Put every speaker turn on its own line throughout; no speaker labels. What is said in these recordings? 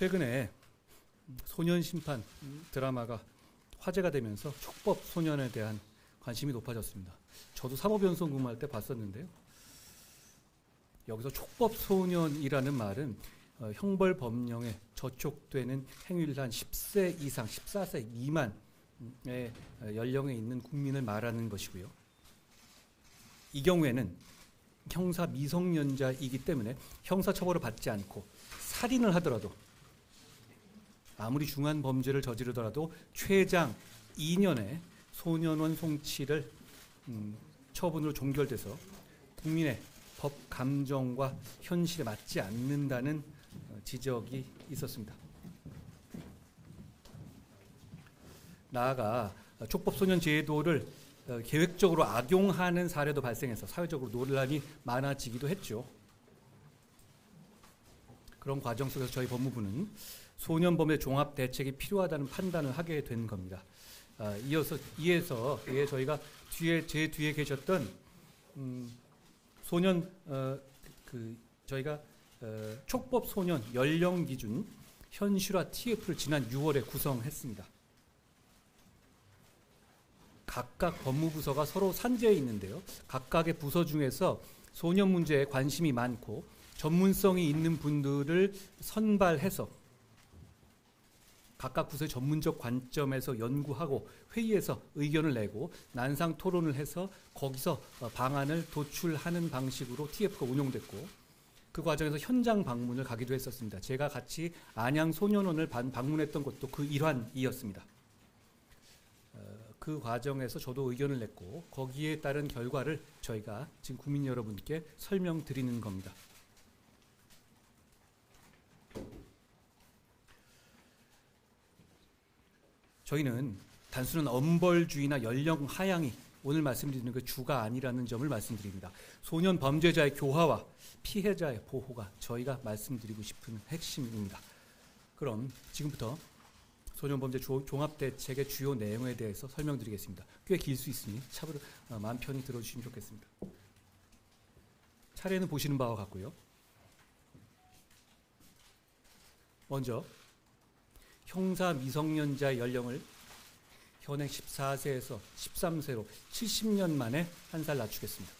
최근에 소년 심판 드라마가 화제가 되면서 촉법 소년에 대한 관심이 높아졌습니다. 저도 사법연수원 근무할 때 봤었는데요. 여기서 촉법 소년이라는 말은 형벌 법령에 저촉되는 행위를 한 10세 이상, 14세 미만의 연령에 있는 국민을 말하는 것이고요. 이 경우에는 형사 미성년자이기 때문에 형사처벌을 받지 않고 살인을 하더라도 아무리 중한 범죄를 저지르더라도 최장 2년의 소년원 송치를 처분으로 종결돼서 국민의 법 감정과 현실에 맞지 않는다는 지적이 있었습니다. 나아가 촉법 소년 제도를 계획적으로 악용하는 사례도 발생해서 사회적으로 논란이 많아지기도 했죠. 그런 과정 속에서 저희 법무부는 소년범죄 종합 대책이 필요하다는 판단을 하게 된 겁니다. 이에서 저희가 제 뒤에 계셨던 저희가 촉법 소년 연령 기준 현실화 TF를 지난 6월에 구성했습니다. 각각 법무부서가 서로 산재해 있는데요. 각각의 부서 중에서 소년 문제에 관심이 많고 전문성이 있는 분들을 선발해서 각각 부서의 전문적 관점에서 연구하고 회의에서 의견을 내고 난상 토론을 해서 거기서 방안을 도출하는 방식으로 TF가 운용됐고 그 과정에서 현장 방문을 가기도 했었습니다. 제가 같이 안양 소년원을 방문했던 것도 그 일환이었습니다. 그 과정에서 저도 의견을 냈고 거기에 따른 결과를 저희가 지금 국민 여러분께 설명드리는 겁니다. 저희는 단순한 엄벌주의나 연령 하향이 오늘 말씀드리는 그 주가 아니라는 점을 말씀드립니다. 소년 범죄자의 교화와 피해자의 보호가 저희가 말씀드리고 싶은 핵심입니다. 그럼 지금부터 소년범죄 종합대책의 주요 내용에 대해서 설명드리겠습니다. 꽤 길 수 있으니 차분히 마음 편히 들어주시면 좋겠습니다. 차례는 보시는 바와 같고요. 먼저 형사 미성년자의 연령을 현행 14세에서 13세로 70년 만에 한 살 낮추겠습니다.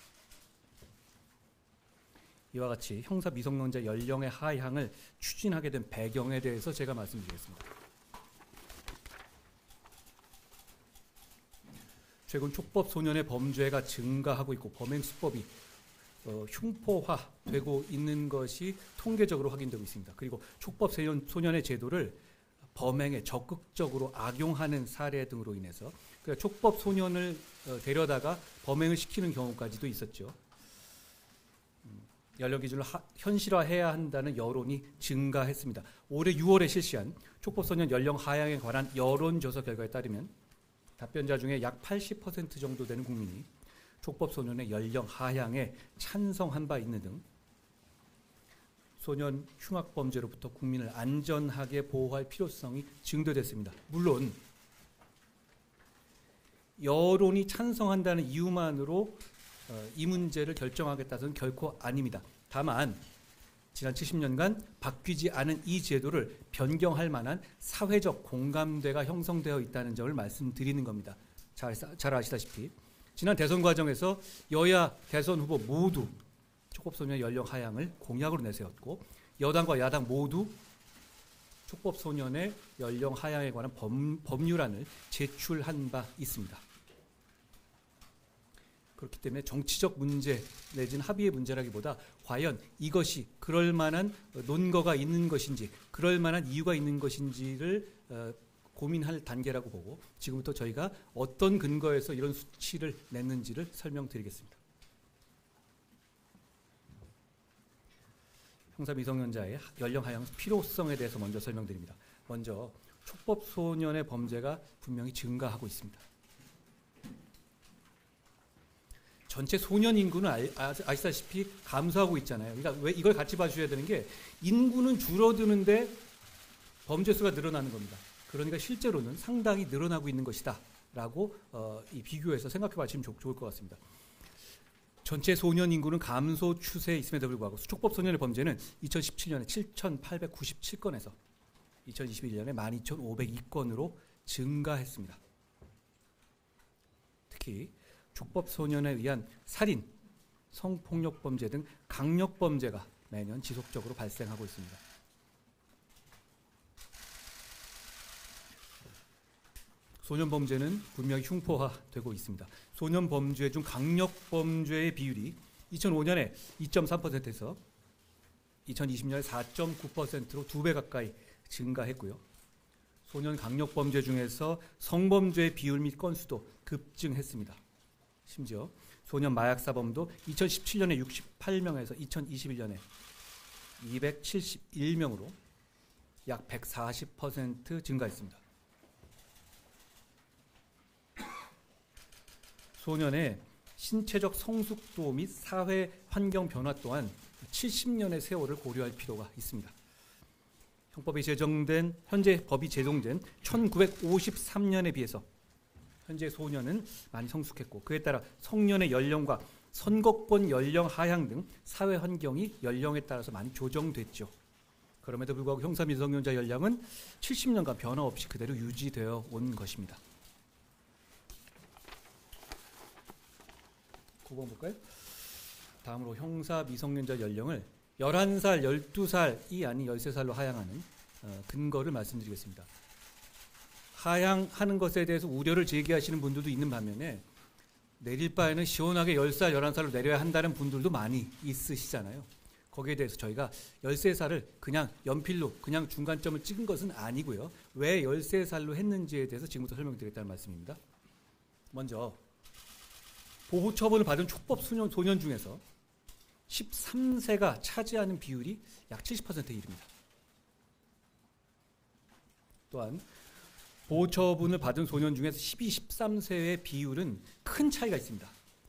이와 같이 형사 미성년자 연령의 하향을 추진하게 된 배경에 대해서 제가 말씀드리겠습니다. 최근 촉법 소년의 범죄가 증가하고 있고 범행 수법이 흉포화되고 있는 것이 통계적으로 확인되고 있습니다. 그리고 촉법 소년의 제도를 범행에 적극적으로 악용하는 사례 등으로 인해서 그러니까 촉법 소년을 데려다가 범행을 시키는 경우까지도 있었죠. 연령 기준을 현실화해야 한다는 여론이 증가했습니다. 올해 6월에 실시한 촉법 소년 연령 하향에 관한 여론조사 결과에 따르면 답변자 중에 약 80% 정도 되는 국민이 촉법 소년의 연령 하향에 찬성한 바 있는 등 소년 흉악 범죄로부터 국민을 안전하게 보호할 필요성이 증대됐습니다. 물론 여론이 찬성한다는 이유만으로 이 문제를 결정하겠다는 결코 아닙니다. 다만 지난 70년간 바뀌지 않은 이 제도를 변경할 만한 사회적 공감대가 형성되어 있다는 점을 말씀드리는 겁니다. 잘 아시다시피 지난 대선 과정에서 여야 대선 후보 모두 촉법소년 연령 하향을 공약으로 내세웠고 여당과 야당 모두 촉법소년의 연령 하향에 관한 법률안을 제출한 바 있습니다. 그렇기 때문에 정치적 문제 내지는 합의의 문제라기보다 과연 이것이 그럴 만한 논거가 있는 것인지 그럴 만한 이유가 있는 것인지를 고민할 단계라고 보고 지금부터 저희가 어떤 근거에서 이런 수치를 냈는지를 설명드리겠습니다. 형사 미성년자의 연령 하향 필요성에 대해서 먼저 설명드립니다. 먼저 촉법 소년의 범죄가 분명히 증가하고 있습니다. 전체 소년 인구는 아시다시피 감소하고 있잖아요. 그러니까 왜 이걸 같이 봐주셔야 되는 게 인구는 줄어드는데 범죄 수가 늘어나는 겁니다. 그러니까 실제로는 상당히 늘어나고 있는 것이다 라고 이 비교해서 생각해 봐주시면 좋을 것 같습니다. 전체 소년 인구는 감소 추세에 있음에도 불구하고 촉법 소년의 범죄는 2017년에 7,897건에서 2021년에 12,502건으로 증가했습니다. 특히 촉법소년에 의한 살인, 성폭력범죄 등 강력범죄가 매년 지속적으로 발생하고 있습니다. 소년범죄는 분명히 흉포화되고 있습니다. 소년범죄 중 강력범죄의 비율이 2005년에 2.3%에서 2020년에 4.9%로 2배 가까이 증가했고요. 소년 강력범죄 중에서 성범죄의 비율 및 건수도 급증했습니다. 심지어 소년 마약사범도 2017년에 68명에서 2021년에 271명으로 약 140% 증가했습니다. 소년의 신체적 성숙도 및 사회 환경 변화 또한 70년의 세월을 고려할 필요가 있습니다. 현재 법이 제정된 1953년에 비해서 현재 소년은 많이 성숙했고 그에 따라 성년의 연령과 선거권 연령 하향 등 사회 환경이 연령에 따라서 많이 조정됐죠. 그럼에도 불구하고 형사 미성년자 연령은 70년간 변화 없이 그대로 유지되어 온 것입니다. 9번 볼까요? 다음으로 형사 미성년자 연령을 11살, 12살이 아닌 13살로 하향하는 근거를 말씀드리겠습니다. 하향하는 것에 대해서 우려를 제기하시는 분들도 있는 반면에 내릴 바에는 시원하게 10살, 11살로 내려야 한다는 분들도 많이 있으시잖아요. 거기에 대해서 저희가 13살을 그냥 연필로 그냥 중간점을 찍은 것은 아니고요. 왜 13살로 했는지에 대해서 지금부터 설명드리겠다는 말씀입니다. 먼저 보호 처분을 받은 촉법 소년 중에서 13세가 차지하는 비율이 약 70%에 이릅니다. 또한 보호 처분을 받은 소년 중에서 12, 13세의 비율은 큰 차이가 있습니다.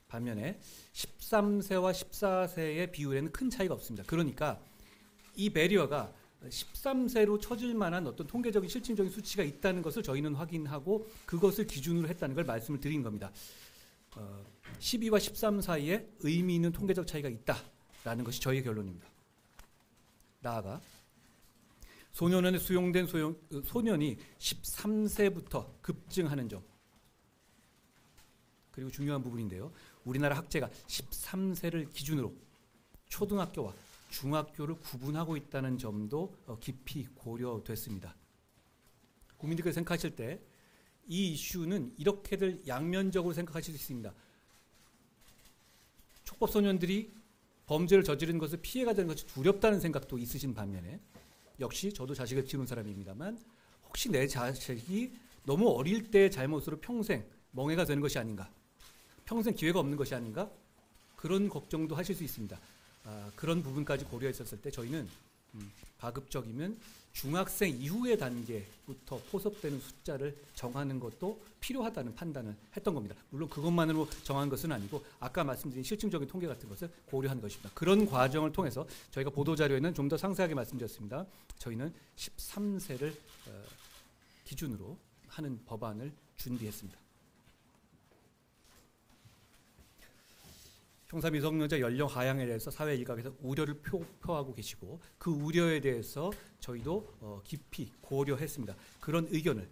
반면에 13세와 14세의 비율에는 큰 차이가 없습니다. 그러니까 이 배리어가 13세로 쳐질 만한 어떤 통계적인 실질적인 수치가 있다는 것을 저희는 확인하고 그것을 기준으로 했다는 걸 말씀을 드린 겁니다. 12와 13 사이에 의미 있는 통계적 차이가 있다라는 것이 저희의 결론입니다. 나아가 소년원에 수용된 소년이 13세부터 급증하는 점, 그리고 중요한 부분인데요. 우리나라 학제가 13세를 기준으로 초등학교와 중학교를 구분하고 있다는 점도 깊이 고려됐습니다. 국민들께서 생각하실 때 이 이슈는 이렇게들 양면적으로 생각하실 수 있습니다. 촉법소년들이 범죄를 저지른 것을 피해가 되는 것이 두렵다는 생각도 있으신 반면에 역시 저도 자식을 키우는 사람입니다만 혹시 내 자식이 너무 어릴 때의 잘못으로 평생 멍해가 되는 것이 아닌가, 평생 기회가 없는 것이 아닌가, 그런 걱정도 하실 수 있습니다. 그런 부분까지 고려했었을 때 저희는 가급적이면 중학생 이후의 단계부터 포섭되는 숫자를 정하는 것도 필요하다는 판단을 했던 겁니다. 물론 그것만으로 정한 것은 아니고 아까 말씀드린 실증적인 통계 같은 것을 고려한 것입니다. 그런 과정을 통해서 저희가 보도자료에는 좀 더 상세하게 말씀드렸습니다. 저희는 13세를 기준으로 하는 법안을 준비했습니다. 형사 미성년자 연령 하향에 대해서 사회 일각에서 우려를 표하고 계시고 그 우려에 대해서 저희도 깊이 고려했습니다. 그런 의견을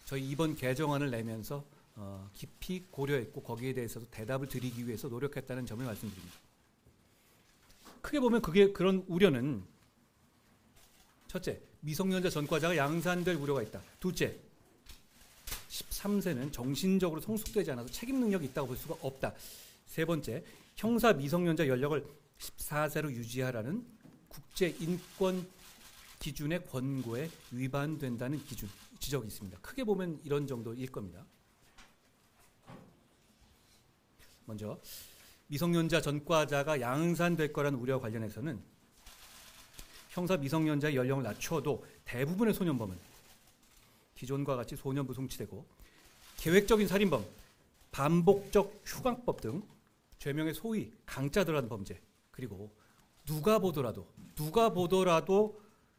저희 이번 개정안을 내면서 깊이 고려했고 거기에 대해서도 대답을 드리기 위해서 노력했다는 점을 말씀드립니다. 크게 보면 그런 우려는 첫째, 미성년자 전과자가 양산될 우려가 있다. 둘째, 13세는 정신적으로 성숙되지 않아서 책임 능력이 있다고 볼 수가 없다. 세 번째, 형사 미성년자 연령을 14세로 유지하라는 국제인권 기준의 권고에 위반된다는 지적이 있습니다. 크게 보면 이런 정도일 겁니다. 먼저 미성년자 전과자가 양산될 거라는 우려와 관련해서는 형사 미성년자의 연령을 낮춰도 대부분의 소년범은 기존과 같이 소년부 송치되고 계획적인 살인범, 반복적 휴강법 등 죄명의 소위 강자 들어간 범죄, 그리고 누가 보더라도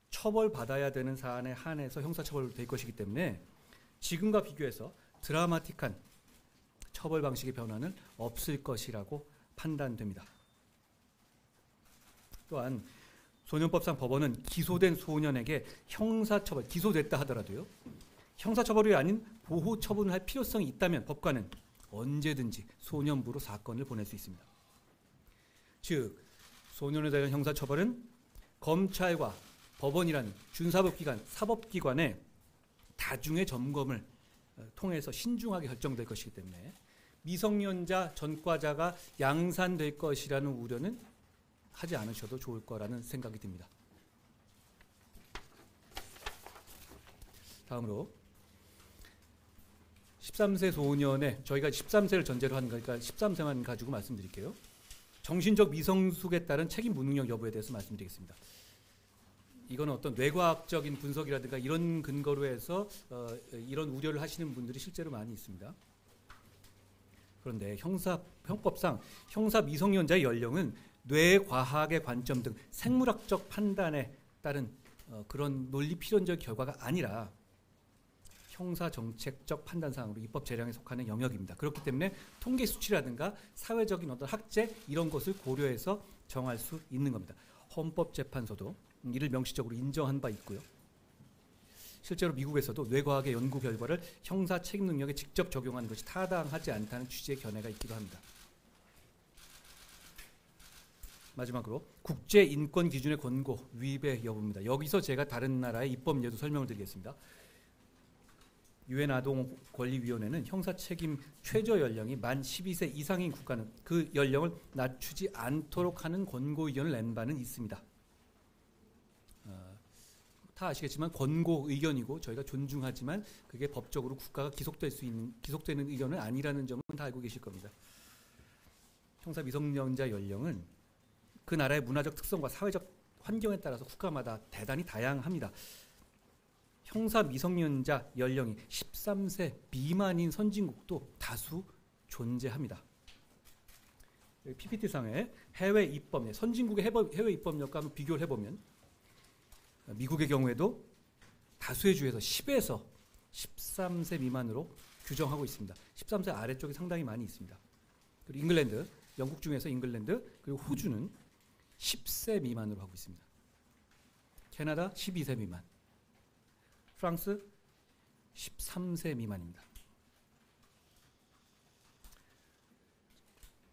처벌받아야 되는 사안에 한해서 형사처벌될 것이기 때문에 지금과 비교해서 드라마틱한 처벌 방식의 변화는 없을 것이라고 판단됩니다. 또한 소년법상 법원은 기소된 소년에게 형사처벌, 기소됐다 하더라도요, 형사처벌이 아닌 보호처분을 할 필요성이 있다면 법관은 언제든지 소년부로 사건을 보낼 수 있습니다. 즉, 소년에 대한 형사처벌은 검찰과 법원이라는 준사법기관, 사법기관의 다중의 점검을 통해서 신중하게 결정될 것이기 때문에 미성년자 전과자가 양산될 것이라는 우려는 하지 않으셔도 좋을 거라는 생각이 듭니다. 다음으로 13세 소년의, 저희가 13세를 전제로 한 거니까 13세만 가지고 말씀드릴게요. 정신적 미성숙에 따른 책임 무능력 여부에 대해서 말씀드리겠습니다. 이건 어떤 뇌과학적인 분석이라든가 이런 근거로 해서 이런 우려를 하시는 분들이 실제로 많이 있습니다. 그런데 형법상 형사 미성년자의 연령은 뇌과학의 관점 등 생물학적 판단에 따른 그런 논리 필연적 결과가 아니라 형사 정책적 판단사항으로 입법 재량에 속하는 영역입니다. 그렇기 때문에 통계 수치라든가 사회적인 어떤 학제 이런 것을 고려해서 정할 수 있는 겁니다. 헌법재판소도 이를 명시적으로 인정한 바 있고요. 실제로 미국에서도 뇌과학의 연구 결과를 형사 책임 능력에 직접 적용하는 것이 타당하지 않다는 취지의 견해가 있기도 합니다. 마지막으로 국제인권 기준의 권고 위배 여부입니다. 여기서 제가 다른 나라의 입법 예도 설명을 드리겠습니다. 유엔 아동권리위원회는 형사 책임 최저 연령이 만 12세 이상인 국가는 그 연령을 낮추지 않도록 하는 권고 의견을 낸 바는 있습니다. 다 아시겠지만 권고 의견이고 저희가 존중하지만 그게 법적으로 국가가 기속되는 의견은 아니라는 점은 다 알고 계실 겁니다. 형사 미성년자 연령은 그 나라의 문화적 특성과 사회적 환경에 따라서 국가마다 대단히 다양합니다. 형사 미성년자 연령이 13세 미만인 선진국도 다수 존재합니다. PPT상에 해외 입법, 선진국의 해외 입법력과 한번 비교를 해보면 미국의 경우에도 다수의 주에서 10에서 13세 미만으로 규정하고 있습니다. 13세 아래쪽이 상당히 많이 있습니다. 그리고 잉글랜드, 영국 중에서 잉글랜드, 그리고 호주는 10세 미만으로 하고 있습니다. 캐나다 12세 미만, 프랑스 13세 미만입니다.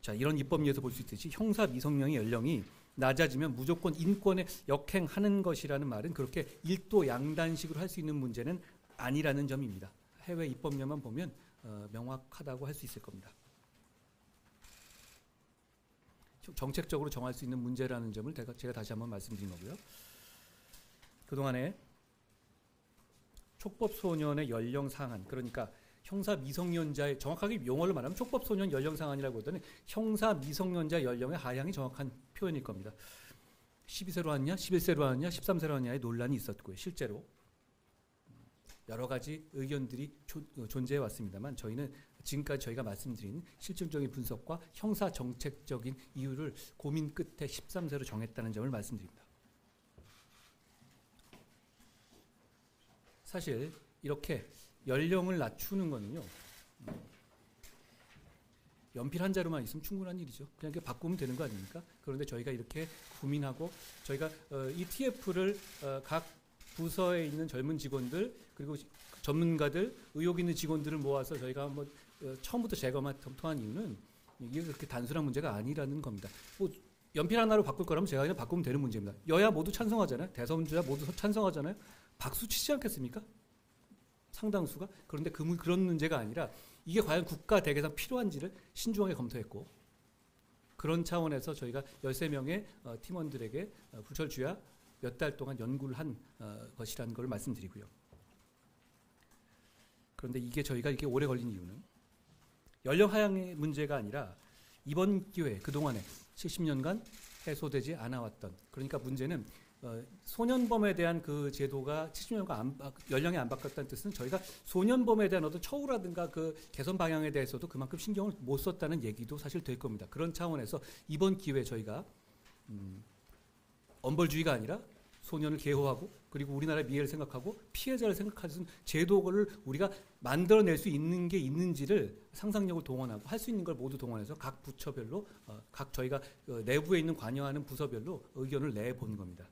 자, 이런 입법리에서 볼 수 있듯이 형사 미성년의 연령이 낮아지면 무조건 인권에 역행하는 것이라는 말은 그렇게 일도 양단식으로 할 수 있는 문제는 아니라는 점입니다. 해외 입법령만 보면 명확하다고 할 수 있을 겁니다. 정책적으로 정할 수 있는 문제라는 점을 제가 다시 한번 말씀드린 거고요. 그동안에 촉법소년의 연령 상한, 그러니까 형사 미성년자의, 정확하게 용어를 말하면 촉법소년 연령 상한이라고 하더니 형사 미성년자 연령의 하향이 정확한 표현일 겁니다. 12세로 하느냐, 11세로 하느냐, 13세로 하느냐의 논란이 있었고요. 실제로 여러 가지 의견들이 존재해 왔습니다만 저희는 지금까지 저희가 말씀드린 실증적인 분석과 형사 정책적인 이유를 고민 끝에 13세로 정했다는 점을 말씀드립니다. 사실 이렇게 연령을 낮추는 거는요, 연필 한 자루만 있으면 충분한 일이죠. 그냥 이렇게 바꾸면 되는 거 아닙니까? 그런데 저희가 이렇게 고민하고 저희가 이 TF를 각 부서에 있는 젊은 직원들 그리고 전문가들, 의욕 있는 직원들을 모아서 저희가 한번 처음부터 제거만 검토한 이유는 이게 그렇게 단순한 문제가 아니라는 겁니다. 뭐 연필 하나로 바꿀 거라면 제가 그냥 바꾸면 되는 문제입니다. 여야 모두 찬성하잖아요. 대선주자 모두 찬성하잖아요. 박수 치지 않겠습니까? 상당수가. 그런데 그런 문제가 아니라 이게 과연 국가 대개상 필요한지를 신중하게 검토했고, 그런 차원에서 저희가 13명의 팀원들에게 불철주야 몇 달 동안 연구를 한 것이라는 걸 말씀드리고요. 그런데 이게 저희가 이렇게 오래 걸린 이유는 연령 하향의 문제가 아니라 이번 기회에 그동안에 70년간 해소되지 않아왔던, 그러니까 문제는 소년범에 대한 그 제도가 70년간 연령이 안 바뀌었다는 뜻은 저희가 소년범에 대한 어떤 처우라든가 그 개선 방향에 대해서도 그만큼 신경을 못 썼다는 얘기도 사실 될 겁니다. 그런 차원에서 이번 기회에 저희가 엄벌주의가 아니라 소년을 계호하고 그리고 우리나라의 미래를 생각하고 피해자를 생각하는 제도를 우리가 만들어낼 수 있는 게 있는지를 상상력을 동원하고 할 수 있는 걸 모두 동원해서 각 부처별로 각 저희가 내부에 있는 관여하는 부서별로 의견을 내본 겁니다.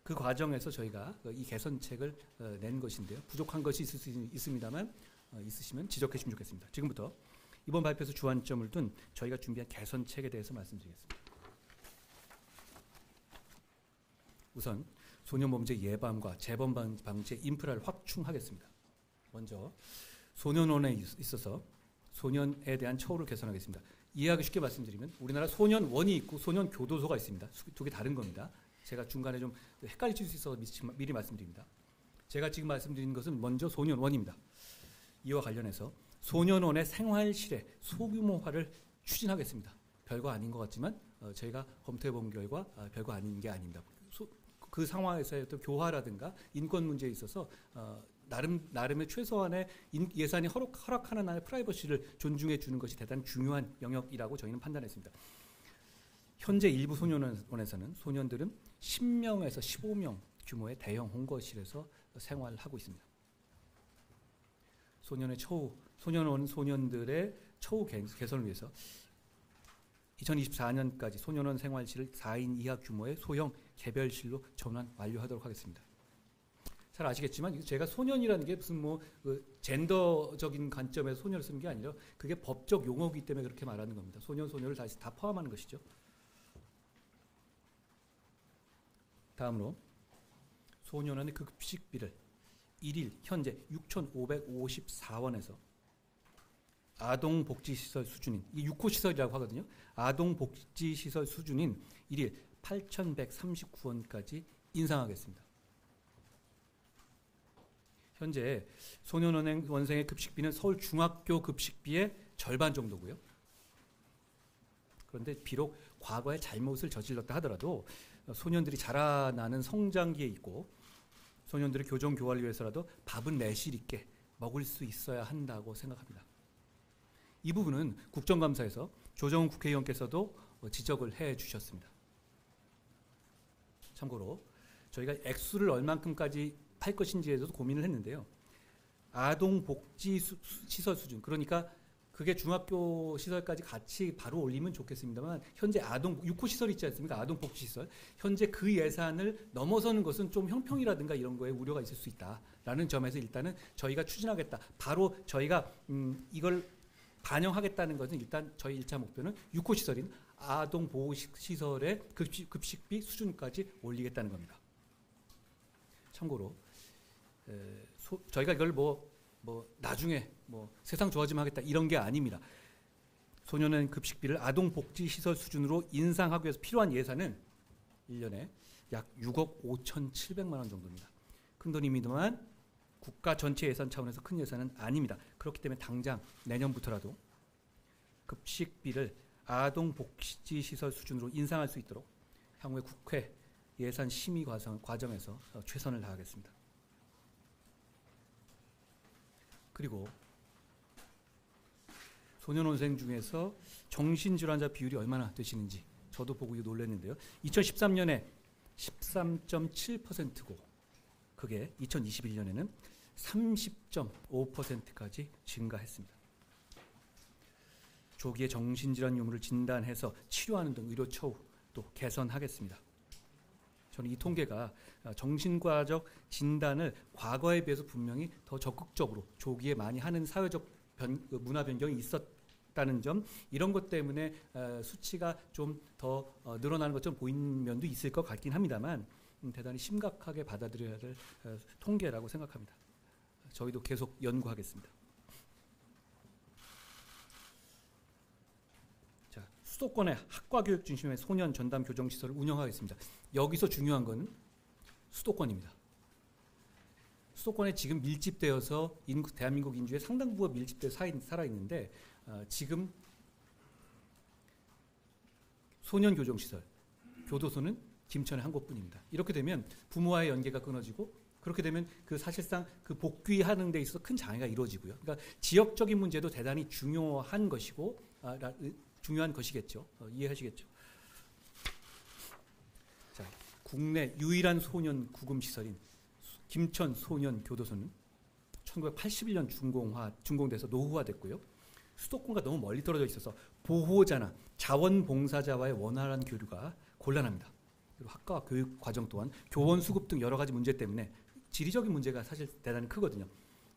그 과정에서 저희가 이 개선책을 낸 것인데요. 부족한 것이 있을 수 있습니다만 있으시면 지적해 주시면 좋겠습니다. 지금부터 이번 발표에서 주안점을 둔 저희가 준비한 개선책에 대해서 말씀드리겠습니다. 우선 소년범죄 예방과 재범 방지에 인프라를 확충하겠습니다. 먼저 소년원에 있어서 소년에 대한 처우를 개선하겠습니다. 이해하기 쉽게 말씀드리면 우리나라 소년원이 있고 소년교도소가 있습니다. 두 개 다른 겁니다. 제가 중간에 좀 헷갈릴 수 있어서 미리 말씀드립니다. 제가 지금 말씀드린 것은 먼저 소년원입니다. 이와 관련해서 소년원의 생활실의 소규모화를 추진하겠습니다. 별거 아닌 것 같지만 저희가 검토해 본 결과 별거 아닌 게 아닙니다. 그 상황에서의 어떤 교화라든가 인권 문제에 있어서 나름의 최소한의 예산이 허락하는 한의 프라이버시를 존중해 주는 것이 대단히 중요한 영역이라고 저희는 판단했습니다. 현재 일부 소년원에서는 소년들은 10명에서 15명 규모의 대형 홍거실에서 생활하고 있습니다. 소년원 소년들의 처우 개선을 위해서 2024년까지 소년원 생활실을 4인 이하 규모의 소형 개별실로 전환 완료하도록 하겠습니다. 잘 아시겠지만 제가 소년이라는 게 무슨 젠더적인 관점에서 소년을 쓰는 게 아니라 그게 법적 용어이기 때문에 그렇게 말하는 겁니다. 소녀를 다 포함하는 것이죠. 다음으로 소년원의 그 급식비를 1일 현재 6,554원에서 아동복지시설 수준인 이 6호 시설이라고 하거든요. 아동복지시설 수준인 1일 8,139원까지 인상하겠습니다. 현재 소년원생의 급식비는 서울 중학교 급식비의 절반 정도고요. 그런데 비록 과거에 잘못을 저질렀다 하더라도 소년들이 자라나는 성장기에 있고 소년들의 교정 교화를 위해서라도 밥은 내실 있게 먹을 수 있어야 한다고 생각합니다. 이 부분은 국정감사에서 조정훈 국회의원께서도 지적을 해 주셨습니다. 참고로 저희가 액수를 얼만큼까지 할 것인지에 대해서도 고민을 했는데요. 아동복지시설 수준, 그러니까 그게 중학교 시설까지 같이 바로 올리면 좋겠습니다만 현재 6호 시설 있지 않습니까? 아동복지시설. 현재 그 예산을 넘어서는 것은 좀 형평이라든가 이런 거에 우려가 있을 수 있다라는 점에서 일단은 저희가 추진하겠다. 바로 저희가 이걸 반영하겠다는 것은 일단 저희 1차 목표는 6호 시설인 아동보호시설의 급식비 수준까지 올리겠다는 겁니다. 참고로 저희가 이걸 나중에 세상 좋아지면 하겠다 이런 게 아닙니다. 소년원 급식비를 아동복지시설 수준으로 인상하기 위해서 필요한 예산은 1년에 약 6억 5,700만 원 정도입니다. 큰 돈입니다만 국가 전체 예산 차원에서 큰 예산은 아닙니다. 그렇기 때문에 당장 내년부터라도 급식비를 아동복지시설 수준으로 인상할 수 있도록 향후에 국회 예산 심의 과정에서 최선을 다하겠습니다. 그리고 소년원생 중에서 정신질환자 비율이 얼마나 되시는지 저도 보고 놀랐는데요. 2013년에 13.7%고 그게 2021년에는 30.5%까지 증가했습니다. 조기에 정신질환 유무를 진단해서 치료하는 등 의료 처우도 개선하겠습니다. 저는 이 통계가 정신과적 진단을 과거에 비해서 분명히 더 적극적으로 조기에 많이 하는 사회적 문화 변경이 있었다는 점, 이런 것 때문에 수치가 좀 더 늘어나는 것처럼 보이는 면도 있을 것 같긴 합니다만 대단히 심각하게 받아들여야 될 통계라고 생각합니다. 저희도 계속 연구하겠습니다. 자, 수도권의 학과 교육 중심의 소년 전담 교정 시설을 운영하겠습니다. 여기서 중요한 건 수도권입니다. 수도권에 지금 밀집되어서 대한민국 인구의 상당 부가 밀집되어 살아 있는데 지금 소년 교정 시설, 교도소는 김천에 한 곳뿐입니다. 이렇게 되면 부모와의 연계가 끊어지고 그렇게 되면 사실상 복귀하는 데 있어서 큰 장애가 이루어지고요. 그러니까 지역적인 문제도 대단히 중요한 것이고 중요한 것이겠죠. 이해하시겠죠. 자, 국내 유일한 소년 구금 시설인 김천 소년 교도소는 1981년 준공돼서 노후화됐고요. 수도권과 너무 멀리 떨어져 있어서 보호자나 자원봉사자와의 원활한 교류가 곤란합니다. 그리고 학과 교육 과정 또한 교원 수급 등 여러 가지 문제 때문에 지리적인 문제가 사실 대단히 크거든요.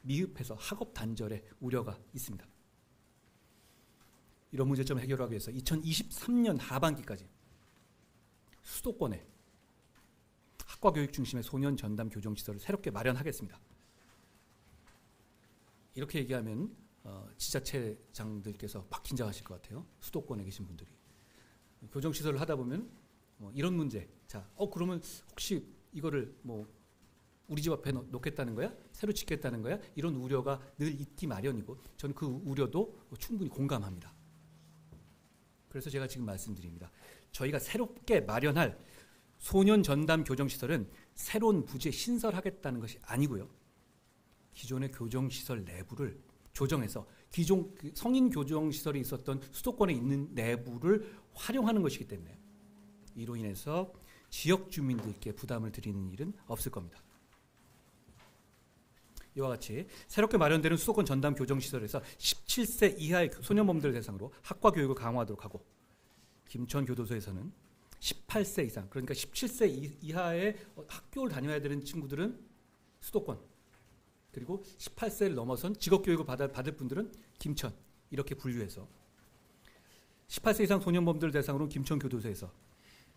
미흡해서 학업 단절의 우려가 있습니다. 이런 문제점을 해결하기 위해서 2023년 하반기까지 수도권에 학과 교육 중심의 소년 전담 교정 시설을 새롭게 마련하겠습니다. 이렇게 얘기하면 지자체장들께서 막 긴장하실 것 같아요. 수도권에 계신 분들이. 교정 시설을 하다 보면 이런 문제. 자, 그러면 혹시 이거를 우리 집 앞에 놓겠다는 거야? 새로 짓겠다는 거야? 이런 우려가 늘 있기 마련이고 저는 그 우려도 충분히 공감합니다. 그래서 제가 지금 말씀드립니다. 저희가 새롭게 마련할 소년 전담 교정 시설은 새로운 부지에 신설하겠다는 것이 아니고요. 기존의 교정 시설 내부를 조정해서 기존 성인 교정 시설이 있었던 수도권에 있는 내부를 활용하는 것이기 때문에 이로 인해서 지역 주민들께 부담을 드리는 일은 없을 겁니다. 이와 같이 새롭게 마련되는 수도권 전담 교정시설에서 17세 이하의 소년범들을 대상으로 학과 교육을 강화하도록 하고 김천교도소에서는 18세 이상 그러니까 17세 이하의 학교를 다녀야 되는 친구들은 수도권 그리고 18세를 넘어선 직업교육을 받을 분들은 김천 이렇게 분류해서 18세 이상 소년범들을 대상으로 김천교도소에서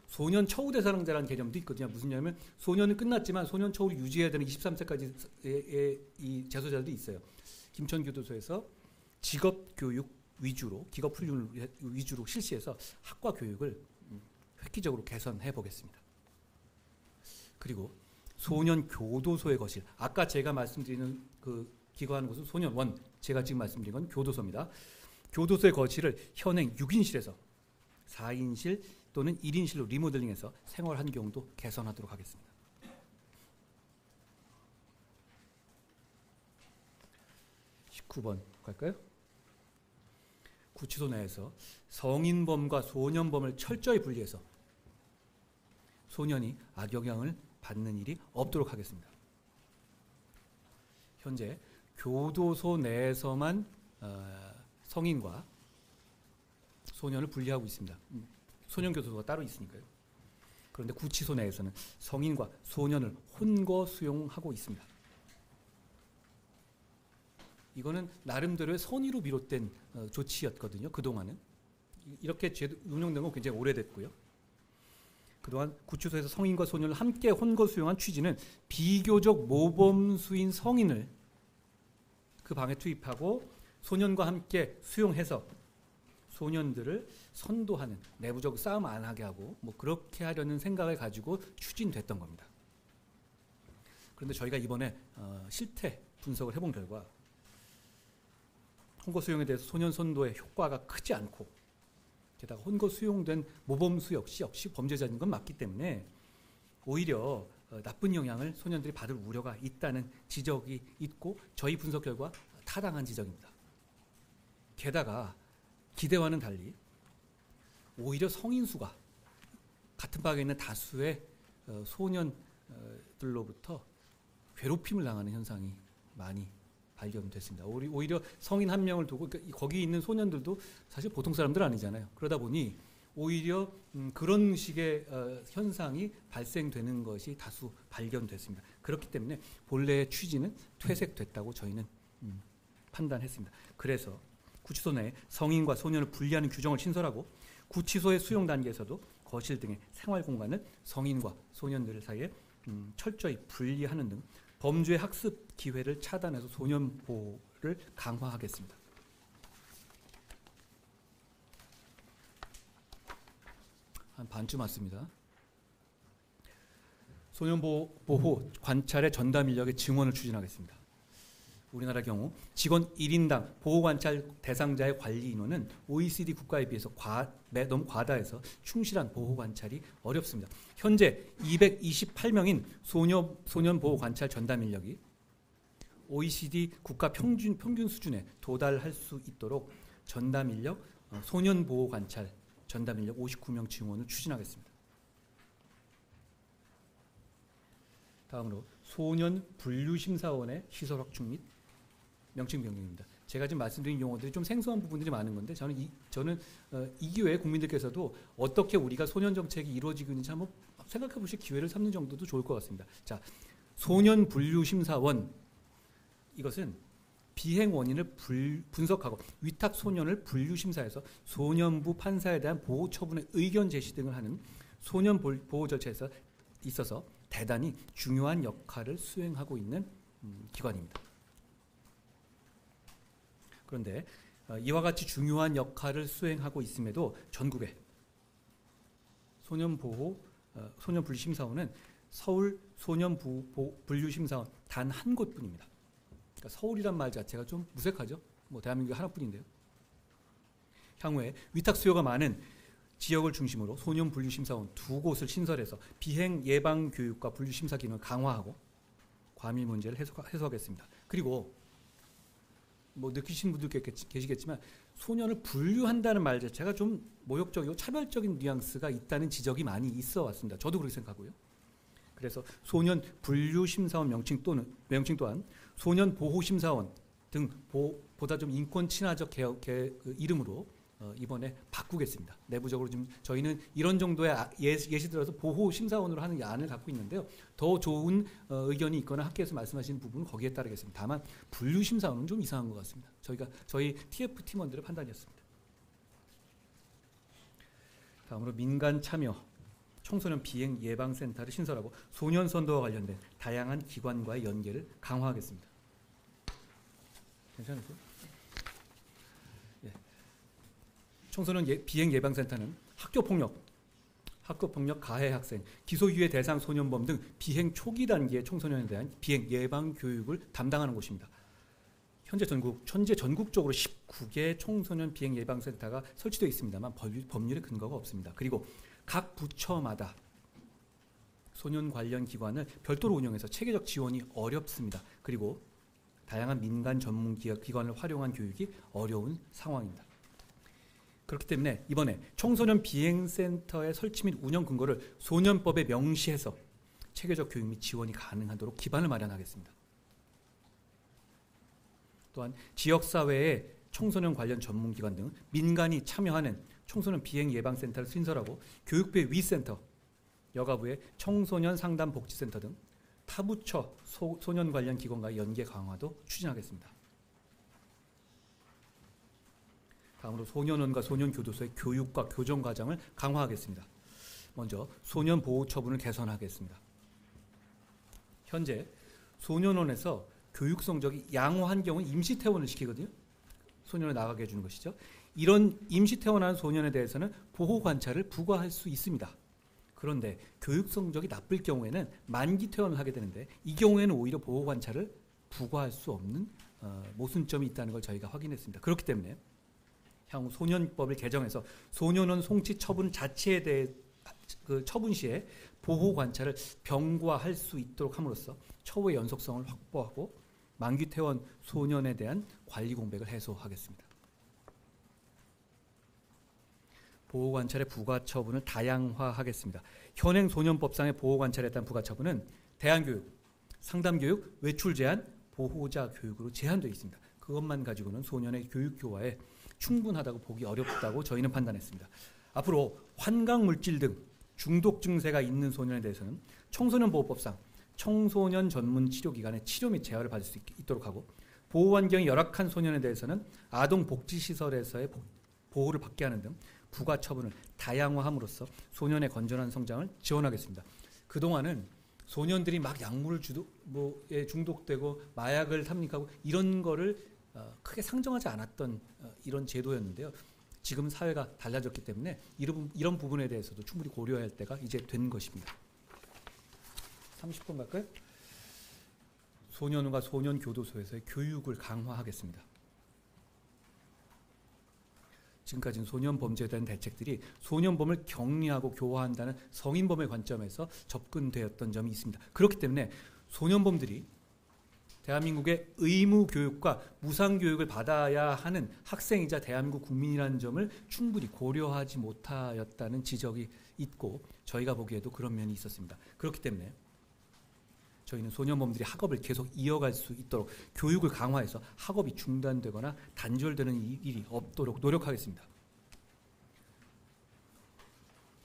소년 처우 대상자라는 개념도 있거든요. 무슨 얘기냐면 소년은 끝났지만 소년 처우를 유지해야 되는 23세까지의 이 재소자들도 있어요. 김천교도소에서 직업교육 위주로 기업훈련 위주로 실시해서 학과 교육을 획기적으로 개선해 보겠습니다. 그리고 소년 교도소의 거실 아까 제가 말씀드리는 그 기거하는 곳은 소년원 제가 지금 말씀드린 건 교도소입니다. 교도소의 거실을 현행 6인실에서 4인실 또는 1인실로 리모델링해서 생활 환경도 개선하도록 하겠습니다. (19번) 갈까요? 구치소 내에서 성인범과 소년범을 철저히 분리해서 소년이 악영향을 받는 일이 없도록 하겠습니다. 현재 교도소 내에서만 성인과 소년을 분리하고 있습니다. 소년교도소가 따로 있으니까요. 그런데 구치소 내에서는 성인과 소년을 혼거 수용하고 있습니다. 이거는 나름대로의 선의로 비롯된 조치였거든요. 그동안은. 이렇게 운영된 건 굉장히 오래됐고요. 그동안 구치소에서 성인과 소년을 함께 혼거 수용한 취지는 비교적 모범수인 성인을 그 방에 투입하고 소년과 함께 수용해서 소년들을 선도하는 내부적 싸움 안 하게 하고 그렇게 하려는 생각을 가지고 추진됐던 겁니다. 그런데 저희가 이번에 실태 분석을 해본 결과 혼거 수용에 대해서 소년 선도의 효과가 크지 않고 게다가 혼거 수용된 모범수 역시 범죄자인 건 맞기 때문에 오히려 나쁜 영향을 소년들이 받을 우려가 있다는 지적이 있고 저희 분석 결과 타당한 지적입니다. 게다가 기대와는 달리 오히려 성인 수가 같은 방에 있는 다수의 소년들로부터 괴롭힘을 당하는 현상이 많이 발견됐습니다. 오히려 성인 한 명을 두고 거기 있는 소년들도 사실 보통 사람들 아니잖아요. 그러다 보니 오히려 그런 식의 현상이 발생되는 것이 다수 발견됐습니다. 그렇기 때문에 본래의 취지는 퇴색됐다고 저희는 판단했습니다. 그래서 구치소 내에 성인과 소년을 분리하는 규정을 신설하고 구치소의 수용 단계에서도 거실 등의 생활 공간을 성인과 소년들 사이에 철저히 분리하는 등 범죄 학습 기회를 차단해서 소년 보호를 강화하겠습니다. 한 반쯤 왔습니다. 소년 보호 관찰의 전담 인력의 증원을 추진하겠습니다. 우리나라 경우 직원 1인당 보호관찰 대상자의 관리 인원은 OECD 국가에 비해서 너무 과다해서 충실한 보호관찰이 어렵습니다. 현재 228명인 소년 보호관찰 전담 인력이 OECD 국가 평균 수준에 도달할 수 있도록 전담 인력, 소년 보호관찰 전담 인력 59명 증원을 추진하겠습니다. 다음으로 소년 분류심사원의 시설 확충 및 명칭 변경입니다. 제가 지금 말씀드린 용어들이 좀 생소한 부분들이 많은 건데 저는 이 기회에 국민들께서도 어떻게 우리가 소년 정책이 이루어지고 있는지 한번 생각해 보실 기회를 삼는 정도도 좋을 것 같습니다. 자, 소년 분류 심사원, 이것은 비행 원인을 분석하고 위탁 소년을 분류 심사해서 소년부 판사에 대한 보호 처분의 의견 제시 등을 하는 소년 보호 절차에서 있어서 대단히 중요한 역할을 수행하고 있는 기관입니다. 그런데 이와 같이 중요한 역할을 수행하고 있음에도 전국에 소년 분류심사원은 서울 소년 분류심사원 단 한 곳뿐입니다. 그러니까 서울이란 말 자체가 좀 무색하죠. 뭐 대한민국에 하나뿐인데요. 향후에 위탁 수요가 많은 지역을 중심으로 소년 분류심사원 2곳을 신설해서 비행 예방 교육과 분류심사 기능을 강화하고 과밀 문제를 해소하겠습니다. 그리고 뭐 느끼신 분들 계시겠지만 소년을 분류한다는 말 자체가 좀 모욕적이고 차별적인 뉘앙스가 있다는 지적이 많이 있어 왔습니다. 저도 그렇게 생각하고요. 그래서 소년 분류심사원 명칭 또한 소년 보호심사원 등 보다 좀 인권 친화적 이름으로 이번에 바꾸겠습니다. 내부적으로 좀 저희는 이런 정도의 예시 들어서 보호심사원으로 하는 안을 갖고 있는데요. 더 좋은 의견이 있거나 학계에서 말씀하시는 부분은 거기에 따르겠습니다. 다만 분류심사원은 좀 이상한 것 같습니다. 저희 TF 팀원들의 판단이었습니다. 다음으로 민간 참여 청소년 비행 예방센터를 신설하고 소년 선도와 관련된 다양한 기관과의 연계를 강화하겠습니다. 괜찮으세요? 예. 청소년 비행 예방센터는 학교폭력 가해 학생, 기소유예 대상 소년범 등 비행 초기 단계의 청소년에 대한 비행 예방 교육을 담당하는 곳입니다. 현재 전국적으로 19개 청소년 비행 예방센터가 설치되어 있습니다만 법률의 근거가 없습니다. 그리고 각 부처마다 소년 관련 기관을 별도로 운영해서 체계적 지원이 어렵습니다. 그리고 다양한 민간 전문 기관을 활용한 교육이 어려운 상황입니다. 그렇기 때문에 이번에 청소년 비행센터의 설치 및 운영 근거를 소년법에 명시해서 체계적 교육 및 지원이 가능하도록 기반을 마련하겠습니다. 또한 지역사회의 청소년 관련 전문기관 등 민간이 참여하는 청소년 비행 예방센터를 신설하고 교육부의 위센터, 여가부의 청소년 상담복지센터 등 타부처 소년 관련 기관과의 연계 강화도 추진하겠습니다. 다음으로 소년원과 소년교도소의 교육과 교정 과정을 강화하겠습니다. 먼저 소년 보호 처분을 개선하겠습니다. 현재 소년원에서 교육 성적이 양호한 경우는 임시 퇴원을 시키거든요. 소년을 나가게 해주는 것이죠. 이런 임시 퇴원한 소년에 대해서는 보호 관찰을 부과할 수 있습니다. 그런데 교육 성적이 나쁠 경우에는 만기 퇴원을 하게 되는데 이 경우에는 오히려 보호 관찰을 부과할 수 없는 모순점이 있다는 걸 저희가 확인했습니다. 그렇기 때문에 향후 소년법을 개정해서 소년원 송치 처분 자체에 대해 처분 시에 보호 관찰을 병과할 수 있도록 함으로써 처우의 연속성을 확보하고 만기 퇴원 소년에 대한 관리 공백을 해소하겠습니다. 보호관찰의 부가처분을 다양화하겠습니다. 현행 소년법상의 보호관찰에 따른 부가처분은 대안교육, 상담교육, 외출 제한, 보호자 교육으로 제한되어 있습니다. 그것만 가지고는 소년의 교육 교화에 충분하다고 보기 어렵다고 저희는 판단했습니다. 앞으로 환각물질 등 중독 증세가 있는 소년에 대해서는 청소년보호법상 청소년 전문 치료기관의 치료 및 재활을 받을 수 있도록 하고 보호환경이 열악한 소년에 대해서는 아동복지시설에서의 보호를 받게 하는 등 부가처분을 다양화함으로써 소년의 건전한 성장을 지원하겠습니다. 그동안은 소년들이 막 약물을 중독되고 마약을 탐닉하고 이런 거를 크게 상정하지 않았던 이런 제도였는데요. 지금 사회가 달라졌기 때문에 이런 부분에 대해서도 충분히 고려해야 할 때가 이제 된 것입니다. 30분 갈까요? 소년원과 소년교도소에서의 교육을 강화하겠습니다. 지금까지는 소년범죄에 대한 대책들이 소년범을 격리하고 교화한다는 성인범의 관점에서 접근되었던 점이 있습니다. 그렇기 때문에 소년범들이 대한민국의 의무 교육과 무상 교육을 받아야 하는 학생이자 대한민국 국민이라는 점을 충분히 고려하지 못하였다는 지적이 있고 저희가 보기에도 그런 면이 있었습니다. 그렇기 때문에 저희는 소년범들이 학업을 계속 이어갈 수 있도록 교육을 강화해서 학업이 중단되거나 단절되는 일이 없도록 노력하겠습니다.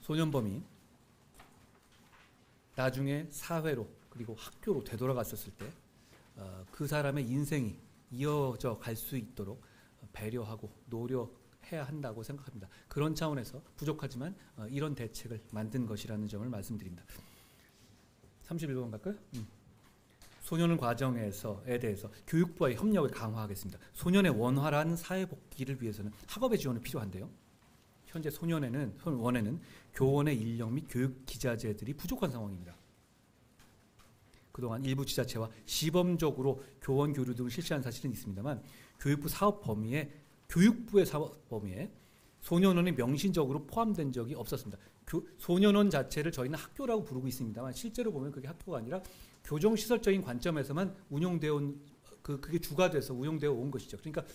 소년범이 나중에 사회로 그리고 학교로 되돌아갔었을 때 그 사람의 인생이 이어져 갈 수 있도록 배려하고 노력해야 한다고 생각합니다. 그런 차원에서 부족하지만 이런 대책을 만든 것이라는 점을 말씀드립니다. 31번 갈까요? 소년 과정에서에 대해서 교육부와의 협력을 강화하겠습니다. 소년의 원활한 사회 복귀를 위해서는 학업의 지원이 필요한데요. 현재 소년원에는 교원의 인력 및 교육 기자재들이 부족한 상황입니다. 그동안 일부 지자체와 시범적으로 교원 교류 등을 실시한 사실은 있습니다만 교육부의 사업 범위에 소년원이 명시적으로 포함된 적이 없었습니다. 소년원 자체를 저희는 학교라고 부르고 있습니다만 실제로 보면 그게 학교가 아니라 교정시설적인 관점에서만 운영되어 온 그게 주가 돼서 운영되어 온 것이죠. 그러니까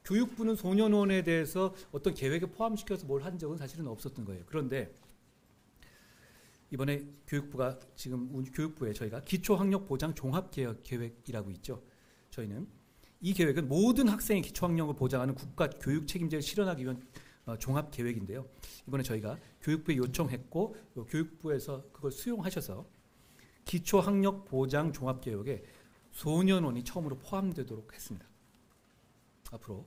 교육부는 소년원에 대해서 어떤 계획에 포함시켜서 뭘 한 적은 사실은 없었던 거예요. 그런데 이번에 교육부에 저희가 기초학력보장 종합개혁계획이라고 있죠. 저희는 이 계획은 모든 학생의 기초학력을 보장하는 국가 교육 책임제를 실현하기 위한 종합계획인데요. 이번에 저희가 교육부에 요청했고 교육부에서 그걸 수용하셔서 기초학력보장 종합개혁에 소년원이 처음으로 포함되도록 했습니다. 앞으로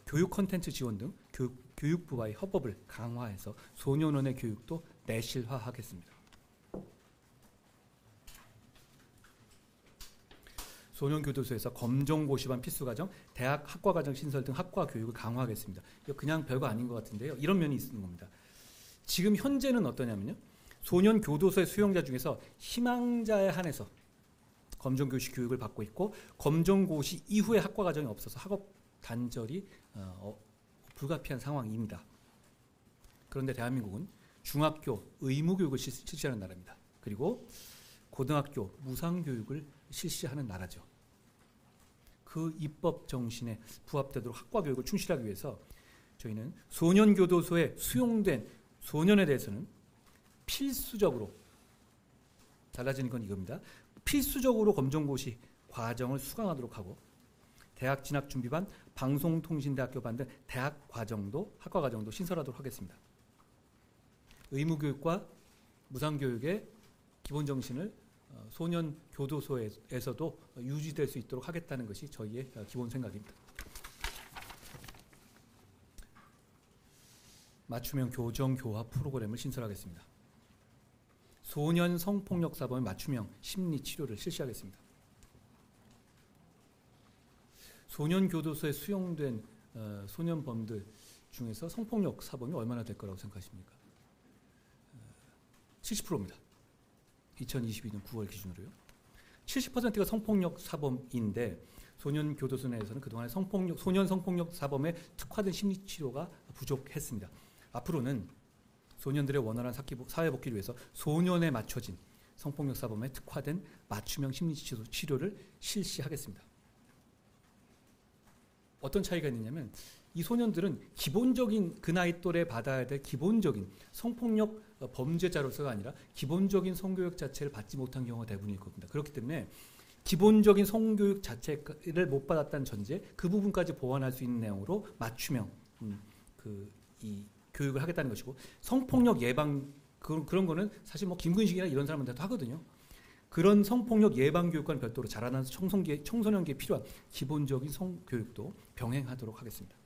교육 콘텐츠 지원 등 교육부와의 협업을 강화해서 소년원의 교육도 내실화하겠습니다. 소년교도소에서 검정고시반 필수과정, 대학 학과과정 신설 등 학과 교육을 강화하겠습니다. 이거 그냥 별거 아닌 것 같은데요. 이런 면이 있는 겁니다. 지금 현재는 어떠냐면요. 소년교도소의 수용자 중에서 희망자에 한해서 검정고시 교육을 받고 있고 검정고시 이후에 학과과정이 없어서 학업 단절이 불가피한 상황입니다. 그런데 대한민국은 중학교 의무교육을 실시하는 나라입니다. 그리고 고등학교 무상교육을 실시하는 나라죠. 그 입법 정신에 부합되도록 학과 교육을 충실하기 위해서 저희는 소년교도소에 수용된 소년에 대해서는 필수적으로 달라지는 건 이겁니다. 필수적으로 검정고시 과정을 수강하도록 하고 대학 진학 준비반, 방송통신대학교 반 등 대학 과정도 학과 과정도 신설하도록 하겠습니다. 의무교육과 무상교육의 기본 정신을 소년 교도소에서도 유지될 수 있도록 하겠다는 것이 저희의 기본 생각입니다. 맞춤형 교정 교화 프로그램을 신설하겠습니다. 소년 성폭력 사범의 맞춤형 심리 치료를 실시하겠습니다. 소년 교도소에 수용된 소년범들 중에서 성폭력 사범이 얼마나 될 거라고 생각하십니까? 70%입니다. 2022년 9월 기준으로요. 70%가 성폭력 사범인데 소년 교도소 내에서는 그동안 소년 성폭력 사범에 특화된 심리 치료가 부족했습니다. 앞으로는 소년들의 원활한 사회 복귀를 위해서 소년에 맞춰진 성폭력 사범에 특화된 맞춤형 심리 치료를 실시하겠습니다. 어떤 차이가 있느냐면 이 소년들은 기본적인 그 나이 또래 받아야 될 기본적인 성폭력 범죄자로서가 아니라 기본적인 성교육 자체를 받지 못한 경우가 대부분일 겁니다. 그렇기 때문에 기본적인 성교육 자체를 못 받았다는 전제, 그 부분까지 보완할 수 있는 내용으로 맞춤형 이 교육을 하겠다는 것이고, 성폭력 예방 그런 거는 사실 뭐 김근식이나 이런 사람들도 하거든요. 그런 성폭력 예방 교육과는 별도로 자라나는 청소년기에 필요한 기본적인 성교육도 병행하도록 하겠습니다.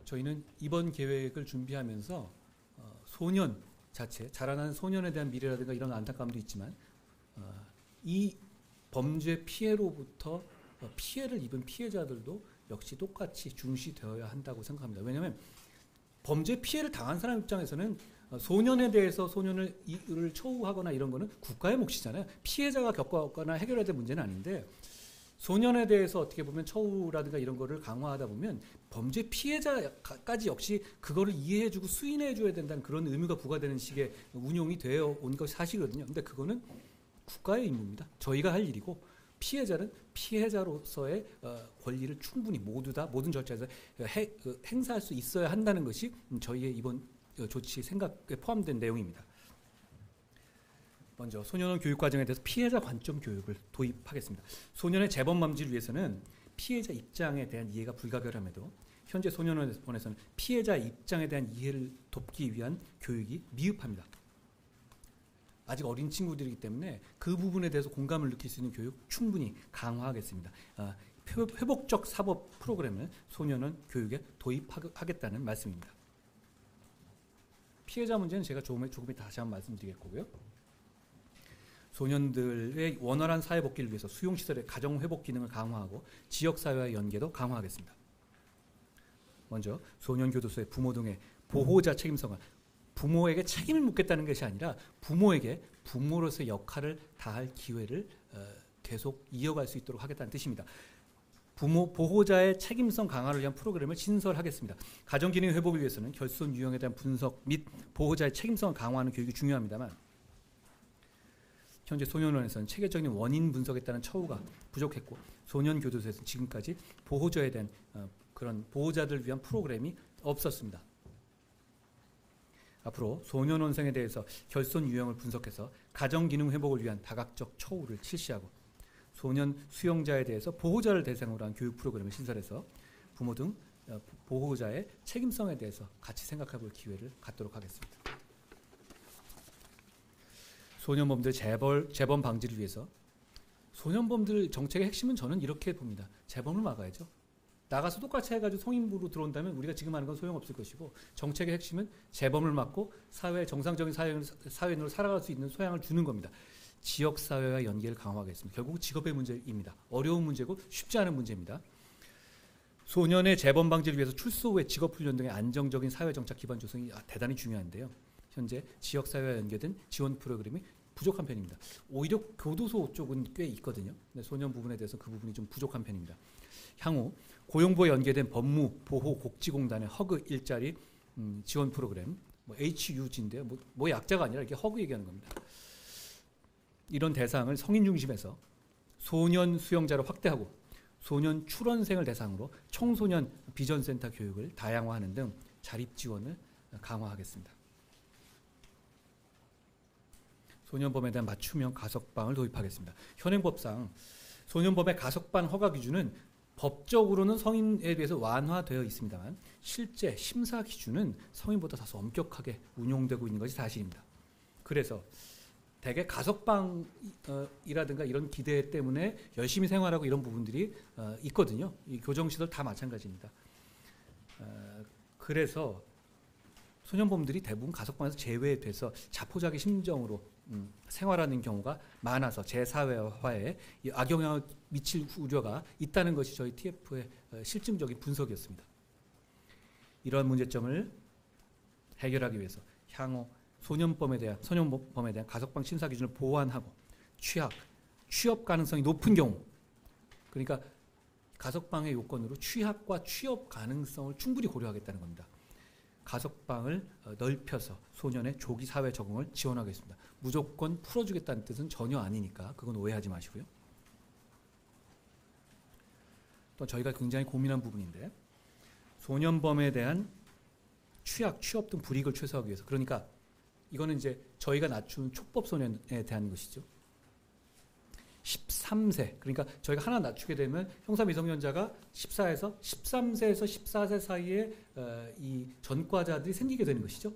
저희는 이번 계획을 준비하면서 소년 자체, 자라나는 소년에 대한 미래라든가 이런 안타까움도 있지만 이 범죄 피해로부터 피해를 입은 피해자들도 역시 똑같이 중시되어야 한다고 생각합니다. 왜냐하면 범죄 피해를 당한 사람 입장에서는 소년에 대해서 소년을 처우하거나 이런 거는 국가의 몫이잖아요. 피해자가 겪거나 해결해야 될 문제는 아닌데 소년에 대해서 어떻게 보면 처우라든가 이런 거를 강화하다 보면 범죄 피해자까지 역시 그거를 이해해주고 수인해줘야 된다는 그런 의무가 부과되는 식의 운용이 되어 온 것이 사실이거든요. 근데 그거는 국가의 임무입니다. 저희가 할 일이고 피해자는 피해자로서의 권리를 충분히 모든 절차에서 행사할 수 있어야 한다는 것이 저희의 이번 조치 생각에 포함된 내용입니다. 먼저 소년원 교육 과정에 대해서 피해자 관점 교육을 도입하겠습니다. 소년의 재범 방지를 위해서는 피해자 입장에 대한 이해가 불가결함에도 현재 소년원에서는 피해자 입장에 대한 이해를 돕기 위한 교육이 미흡합니다. 아직 어린 친구들이기 때문에 그 부분에 대해서 공감을 느낄 수 있는 교육 충분히 강화하겠습니다. 회복적 사법 프로그램을 소년원 교육에 도입하겠다는 말씀입니다. 피해자 문제는 제가 조금 다시 한번 말씀드리겠고요. 소년들의 원활한 사회복귀를 위해서 수용시설의 가정회복 기능을 강화하고 지역사회와의 연계도 강화하겠습니다. 먼저 소년교도소의 부모 등의 보호자 책임성을 부모에게 책임을 묻겠다는 것이 아니라 부모에게 부모로서의 역할을 다할 기회를 계속 이어갈 수 있도록 하겠다는 뜻입니다. 보호자의 책임성 강화를 위한 프로그램을 신설하겠습니다. 가정기능 회복을 위해서는 결손 유형에 대한 분석 및 보호자의 책임성을 강화하는 교육이 중요합니다만 현재 소년원에서는 체계적인 원인 분석에 따른 처우가 부족했고 소년교도소에서는 지금까지 보호자에 대한 그런 보호자들을 위한 프로그램이 없었습니다. 앞으로 소년원생에 대해서 결손 유형을 분석해서 가정기능 회복을 위한 다각적 처우를 실시하고 소년 수용자에 대해서 보호자를 대상으로 한 교육 프로그램을 신설해서 부모 등 보호자의 책임성에 대해서 같이 생각해 볼 기회를 갖도록 하겠습니다. 소년범들 재범 방지를 위해서 소년범들 정책의 핵심은 저는 이렇게 봅니다. 재범을 막아야죠. 나가서 똑같이 해가지고 성인부로 들어온다면 우리가 지금 하는 건 소용없을 것이고 정책의 핵심은 재범을 막고 사회 정상적인 사회인으로 살아갈 수 있는 소양을 주는 겁니다. 지역사회와 연계를 강화하겠습니다. 결국 직업의 문제입니다. 어려운 문제고 쉽지 않은 문제입니다. 소년의 재범 방지를 위해서 출소 후에 직업훈련 등의 안정적인 사회정착 기반 조성이 대단히 중요한데요. 현재 지역사회와 연계된 지원 프로그램이 부족한 편입니다. 오히려 교도소 쪽은 꽤 있거든요. 소년 부분에 대해서 그 부분이 좀 부족한 편입니다. 향후 고용부와 연계된 법무보호복지공단의 허그 일자리 지원 프로그램, HUG인데요. 뭐 약자가 아니라 이렇게 허그 얘기하는 겁니다. 이런 대상을 성인 중심에서 소년 수용자로 확대하고 소년 출원생을 대상으로 청소년 비전센터 교육을 다양화하는 등 자립 지원을 강화하겠습니다. 소년범에 대한 맞춤형 가석방을 도입하겠습니다. 현행법상 소년범의 가석방 허가 기준은 법적으로는 성인에 비해서 완화되어 있습니다만 실제 심사 기준은 성인보다 다소 엄격하게 운용되고 있는 것이 사실입니다. 그래서 대개 가석방이라든가 이런 기대 때문에 열심히 생활하고 이런 부분들이 있거든요. 이 교정시설 다 마찬가지입니다. 그래서 소년범들이 대부분 가석방에서 제외돼서 자포자기 심정으로 생활하는 경우가 많아서 재사회화에 악영향을 미칠 우려가 있다는 것이 저희 TF의 실증적인 분석이었습니다. 이러한 문제점을 해결하기 위해서 향후 소년범에 대한 가석방 심사 기준을 보완하고 취업 가능성이 높은 경우, 그러니까 가석방의 요건으로 취학과 취업 가능성을 충분히 고려하겠다는 겁니다. 가석방을 넓혀서 소년의 조기 사회 적응을 지원하겠습니다. 무조건 풀어주겠다는 뜻은 전혀 아니니까 그건 오해하지 마시고요. 또 저희가 굉장히 고민한 부분인데 소년범에 대한 취업 등 불이익을 최소화하기 위해서, 그러니까 이거는 이제 저희가 낮춘 촉법 소년에 대한 것이죠. 13세, 그러니까 저희가 하나 낮추게 되면 형사 미성년자가 14에서 13세에서 14세 사이에 이 전과자들이 생기게 되는 것이죠.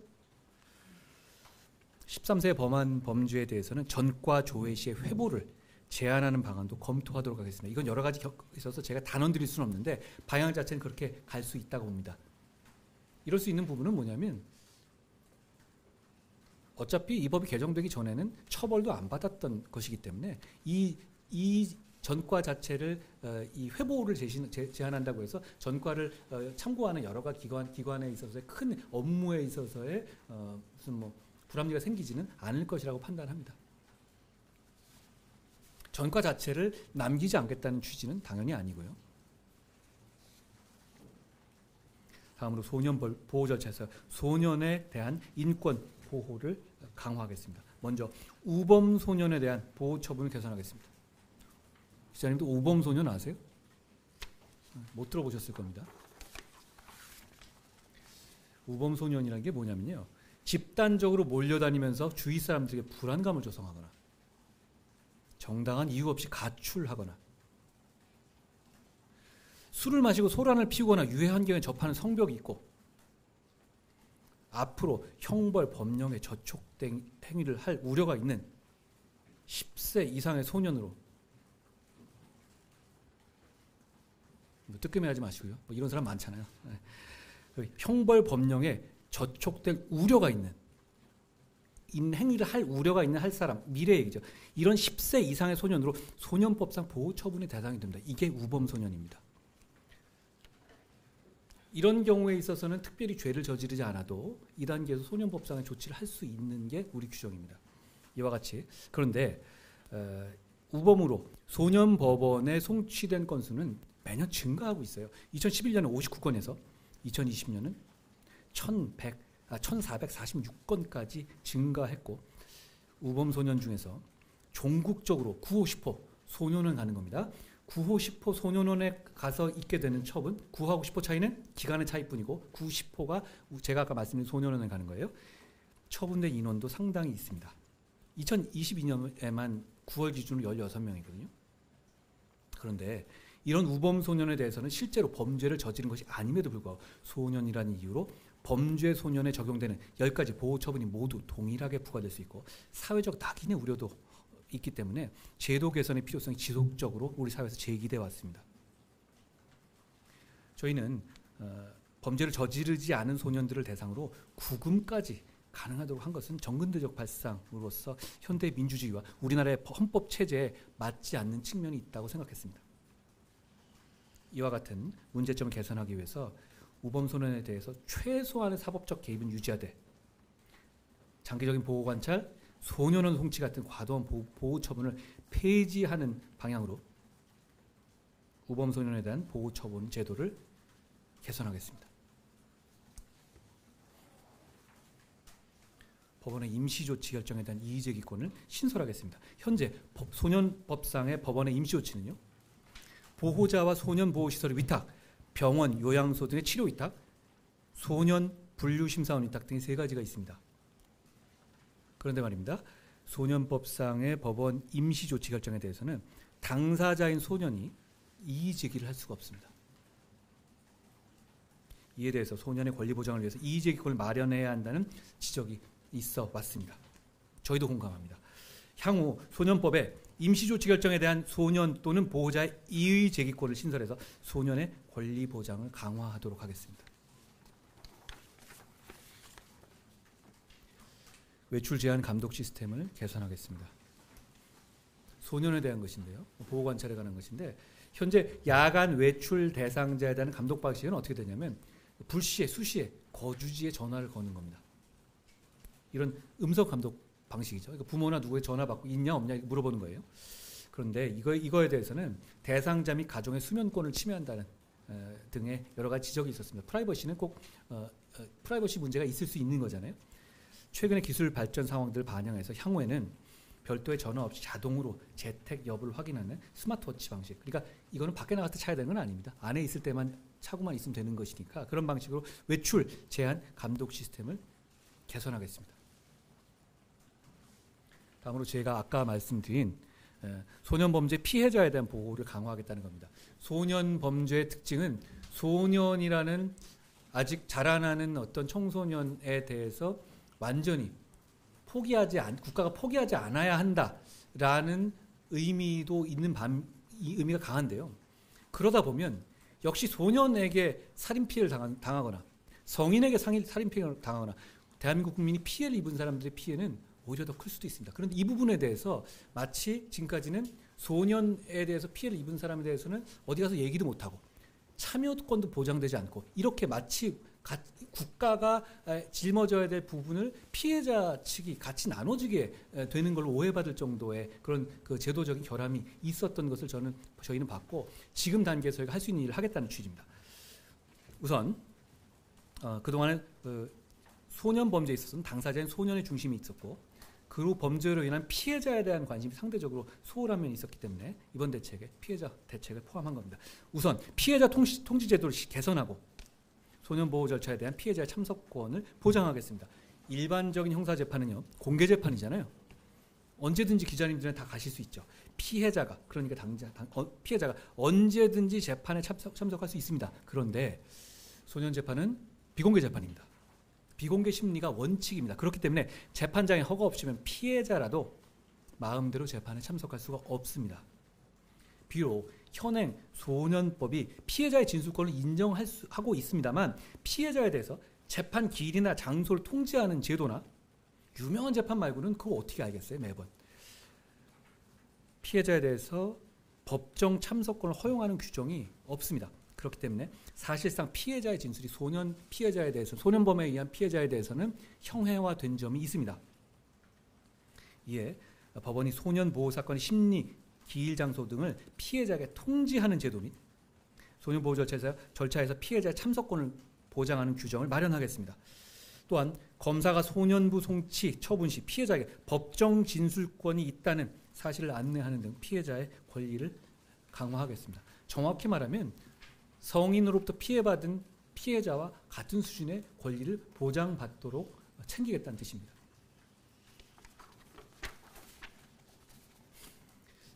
13세에 범한 범죄에 대해서는 전과 조회 시의 회부를 제한하는 방안도 검토하도록 하겠습니다. 이건 여러 가지 있어서 제가 단언드릴 수는 없는데 방향 자체는 그렇게 갈 수 있다고 봅니다. 이럴 수 있는 부분은 뭐냐면 어차피 이 법이 개정되기 전에는 처벌도 안 받았던 것이기 때문에 이 전과 자체를 이 회보를 제한한다고 해서 전과를 참고하는 여러 가지 기관에 있어서의 큰 업무에 있어서의 무슨 불합리가 생기지는 않을 것이라고 판단합니다. 전과 자체를 남기지 않겠다는 취지는 당연히 아니고요. 다음으로 소년 보호 절차에서 소년에 대한 인권 보호를 강화하겠습니다. 먼저 우범 소년에 대한 보호 처분을 개선하겠습니다. 기자님도 우범 소년 아세요? 못 들어보셨을 겁니다. 우범소년이라는 게 뭐냐면요. 집단적으로 몰려다니면서 주위 사람들에게 불안감을 조성하거나 정당한 이유 없이 가출하거나 술을 마시고 소란을 피우거나 유해 환경에 접하는 성벽이 있고 앞으로 형벌 법령에 저촉된 행위를 할 우려가 있는 10세 이상의 소년으로 뜨끔해하지 마시고요. 뭐 이런 사람 많잖아요. 형벌 법령에 저촉될 우려가 있는 행위를 할 우려가 있는 할 사람 미래 얘기죠. 이런 10세 이상의 소년으로 소년법상 보호 처분의 대상이 됩니다. 이게 우범소년입니다. 이런 경우에 있어서는 특별히 죄를 저지르지 않아도 2단계에서 소년법상의 조치를 할 수 있는 게 우리 규정입니다. 이와 같이 그런데 우범으로 소년법원에 송치된 건수는 매년 증가하고 있어요. 2011년에 59건에서 2020년은 1446건까지 증가했고 우범소년 중에서 종국적으로 9호, 10호 소년원 가는 겁니다. 9호, 10호 소년원에 가서 있게 되는 첩은 9하고 10호 차이는 기간의 차이뿐이고 9, 10호가 제가 아까 말씀드린 소년원에 가는 거예요. 처분된 인원도 상당히 있습니다. 2022년에만 9월 기준으로 16명이거든요. 그런데 이런 우범소년에 대해서는 실제로 범죄를 저지른 것이 아님에도 불구하고 소년이라는 이유로 범죄 소년에 적용되는 10가지 보호처분이 모두 동일하게 부과될 수 있고 사회적 낙인의 우려도 있기 때문에 제도 개선의 필요성이 지속적으로 우리 사회에서 제기돼 왔습니다. 저희는 범죄를 저지르지 않은 소년들을 대상으로 구금까지 가능하도록 한 것은 정근대적 발상으로서 현대 민주주의와 우리나라의 헌법 체제에 맞지 않는 측면이 있다고 생각했습니다. 이와 같은 문제점을 개선하기 위해서 우범소년에 대해서 최소한의 사법적 개입은 유지하되 장기적인 보호관찰, 소년원 송치 같은 과도한 보호 처분을 폐지하는 방향으로 우범소년에 대한 보호 처분 제도를 개선하겠습니다. 법원의 임시조치 결정에 대한 이의제기권을 신설하겠습니다. 현재 소년법상의 법원의 임시조치는요. 보호자와 소년 보호시설의 위탁, 병원, 요양소 등의 치료 위탁, 소년 분류심사원 위탁 등의 3가지가 있습니다. 그런데 말입니다. 소년법상의 법원 임시조치 결정에 대해서는 당사자인 소년이 이의제기를 할 수가 없습니다. 이에 대해서 소년의 권리 보장을 위해서 이의제기권을 마련해야 한다는 지적이 있어 왔습니다. 저희도 공감합니다. 향후 소년법에 임시조치 결정에 대한 소년 또는 보호자의 이의제기권을 신설해서 소년의 권리 보장을 강화하도록 하겠습니다. 외출 제한 감독 시스템을 개선하겠습니다. 소년에 대한 것인데요. 보호관찰에 관한 것인데 현재 야간 외출 대상자에 대한 감독 방식은 어떻게 되냐면 불시에 수시에 거주지에 전화를 거는 겁니다. 이런 음성 감독 방식이죠. 그러니까 부모나 누구의 전화 받고 있냐 없냐 물어보는 거예요. 그런데 이거에 대해서는 대상자 및 가정의 수면권을 침해한다는 등의 여러 가지 지적이 있었습니다. 프라이버시는 꼭 프라이버시 문제가 있을 수 있는 거잖아요. 최근의 기술 발전 상황들을 반영해서 향후에는 별도의 전화 없이 자동으로 재택 여부를 확인하는 스마트워치 방식. 그러니까 이거는 밖에 나갈 때 차야 되는 건 아닙니다. 안에 있을 때만 차고만 있으면 되는 것이니까 그런 방식으로 외출 제한 감독 시스템을 개선하겠습니다. 다음으로 제가 아까 말씀드린 소년범죄 피해자에 대한 보호를 강화하겠다는 겁니다. 소년범죄의 특징은 소년이라는 아직 자라나는 어떤 청소년에 대해서 완전히 국가가 포기하지 않아야 한다라는 의미도 있는 이 의미가 강한데요. 그러다 보면 역시 소년에게 살인 피해를 당하거나 성인에게 살인 피해를 당하거나 대한민국 국민이 피해를 입은 사람들의 피해는 오히려 더 클 수도 있습니다. 그런데 이 부분에 대해서 마치 지금까지는 소년에 대해서 피해를 입은 사람에 대해서는 어디 가서 얘기도 못하고 참여권도 보장되지 않고 이렇게 마치 국가가 짊어져야 될 부분을 피해자 측이 같이 나눠지게 되는 걸로 오해받을 정도의 그런 그 제도적인 결함이 있었던 것을 저희는 봤고 지금 단계에서 저희가 할 수 있는 일을 하겠다는 취지입니다. 우선 그동안은 소년 범죄에 있어서는 당사자인 소년의 중심이 있었고 그 범죄로 인한 피해자에 대한 관심이 상대적으로 소홀한 면이 있었기 때문에 이번 대책에 피해자 대책을 포함한 겁니다. 우선 피해자 통지 제도를 개선하고 소년 보호 절차에 대한 피해자의 참석권을 보장하겠습니다. 일반적인 형사 재판은요, 공개 재판이잖아요. 언제든지 기자님들은 다 가실 수 있죠. 피해자가, 그러니까 피해자가 언제든지 재판에 참석할 수 있습니다. 그런데 소년 재판은 비공개 재판입니다. 비공개 심리가 원칙입니다. 그렇기 때문에 재판장의 허가 없이면 피해자라도 마음대로 재판에 참석할 수가 없습니다. 비록 현행 소년법이 피해자의 진술권을 인정하고 있습니다만 피해자에 대해서 재판 길이나 장소를 통제하는 제도나 유명한 재판 말고는 그거 어떻게 알겠어요, 매번. 피해자에 대해서 법정 참석권을 허용하는 규정이 없습니다. 그렇기 때문에 사실상 피해자의 진술이 피해자에 대해서 소년범에 의한 피해자에 대해서는 형해화된 점이 있습니다. 이에 법원이 소년 보호 사건의 심리, 기일 장소 등을 피해자에게 통지하는 제도 및 소년 보호 절차에서 피해자의 참석권을 보장하는 규정을 마련하겠습니다. 또한 검사가 소년부 송치, 처분 시 피해자에게 법정 진술권이 있다는 사실을 안내하는 등 피해자의 권리를 강화하겠습니다. 정확히 말하면 성인으로부터 피해받은 피해자와 같은 수준의 권리를 보장받도록 챙기겠다는 뜻입니다.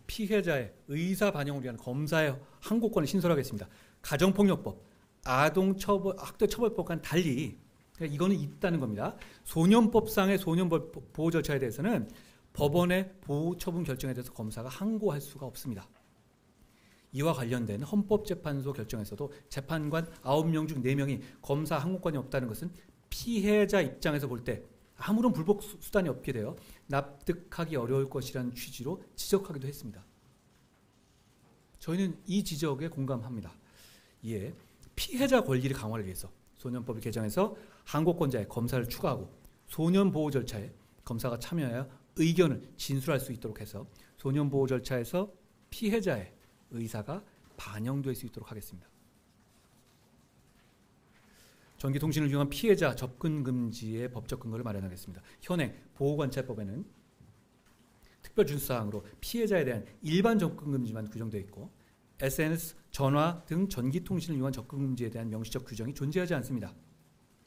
피해자의 의사 반영을 위한 검사의 항고권을 신설하겠습니다. 가정폭력법, 학대처벌법과는 달리 이거는 있다는 겁니다. 소년법상의 소년법 보호 절차에 대해서는 법원의 보호 처분 결정에 대해서 검사가 항고할 수가 없습니다. 이와 관련된 헌법재판소 결정에서도 재판관 9명 중 4명이 검사 항고권이 없다는 것은 피해자 입장에서 볼 때 아무런 불복 수단이 없게 되어 납득하기 어려울 것이라는 취지로 지적하기도 했습니다. 저희는 이 지적에 공감합니다. 이에 피해자 권리를 강화를 위해서 소년법을 개정해서 항고권자의 검사를 추가하고 소년 보호 절차에 검사가 참여하여 의견을 진술할 수 있도록 해서 소년 보호 절차에서 피해자의 의사가 반영될 수 있도록 하겠습니다. 전기통신을 이용한 피해자 접근 금지의 법적 근거를 마련하겠습니다. 현행 보호관찰법에는 특별준수사항으로 피해자에 대한 일반 접근 금지만 규정되어 있고 SNS, 전화 등 전기통신을 이용한 접근 금지에 대한 명시적 규정이 존재하지 않습니다.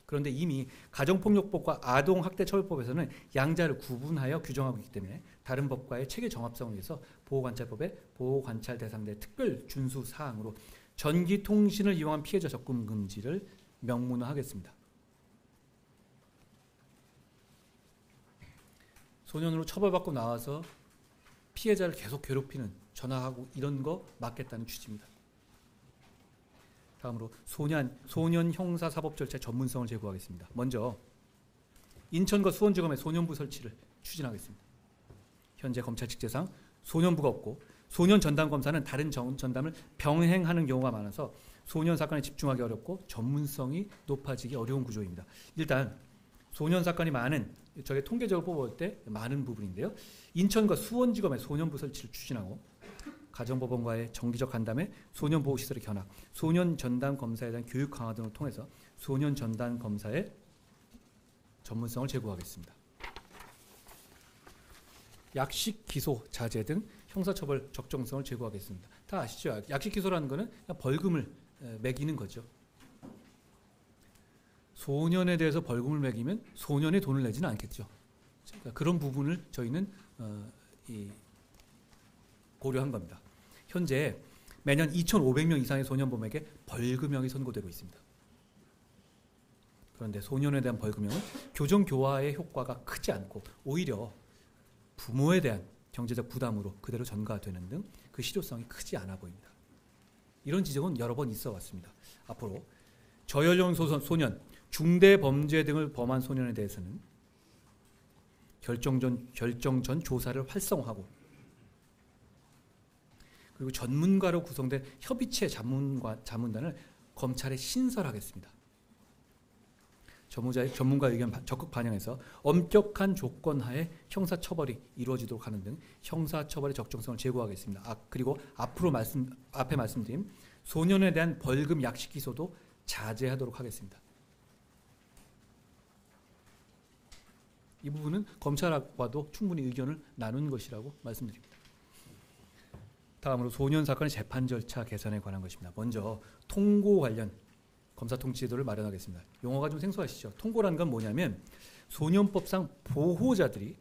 그런데 이미 가정폭력법과 아동학대처벌법에서는 양자를 구분하여 규정하고 있기 때문에 다른 법과의 체계 정합성을 위해서 보호관찰법의 보호관찰 대상자의 특별준수사항으로 전기통신을 이용한 피해자 접근 금지를 명문화하겠습니다. 소년으로 처벌받고 나와서 피해자를 계속 괴롭히는 전화하고 이런 거 막겠다는 취지입니다. 다음으로 소년 형사 사법 절차의 전문성을 제고하겠습니다. 먼저 인천과 수원지검의 소년부 설치를 추진하겠습니다. 현재 검찰 직제상 소년부가 없고 소년 전담 검사는 다른 전담을 병행하는 경우가 많아서 소년 사건에 집중하기 어렵고 전문성이 높아지기 어려운 구조입니다. 일단 소년 사건이 많은, 저게 통계적으로 뽑아볼 때 많은 부분인데요. 인천과 수원지검의 소년부 설치를 추진하고 가정법원과의 정기적 간담회, 소년보호시설의 견학, 소년 전담 검사에 대한 교육 강화 등을 통해서 소년 전담 검사의 전문성을 제고하겠습니다. 약식 기소, 자제 등 형사처벌 적정성을 제고하겠습니다. 다 아시죠? 약식 기소라는 것은 그냥 벌금을 매기는 거죠. 소년에 대해서 벌금을 매기면 소년의 돈을 내지는 않겠죠. 그러니까 그런 부분을 저희는 고려한 겁니다. 현재 매년 2,500명 이상의 소년범에게 벌금형이 선고되고 있습니다. 그런데 소년에 대한 벌금형은 교정 교화의 효과가 크지 않고 오히려 부모에 대한 경제적 부담으로 그대로 전가되는 등 그 실효성이 크지 않아 보입니다. 이런 지적은 여러 번 있어 왔습니다. 앞으로 저연령 소년, 중대 범죄 등을 범한 소년에 대해서는 결정 전 조사를 활성화하고 그리고 전문가로 구성된 협의체 자문단을 검찰에 신설하겠습니다. 전문가 의견 적극 반영해서 엄격한 조건 하에 형사처벌이 이루어지도록 하는 등 형사처벌의 적정성을 제고하겠습니다. 그리고 앞에 말씀드린 소년에 대한 벌금 약식 기소도 자제하도록 하겠습니다. 이 부분은 검찰과도 충분히 의견을 나눈 것이라고 말씀드립니다. 다음으로 소년 사건의 재판 절차 개선에 관한 것입니다. 먼저 통고 관련 검사 통치 제도를 마련하겠습니다. 용어가 좀 생소하시죠? 통고라는 건 뭐냐면 소년법상 보호자들이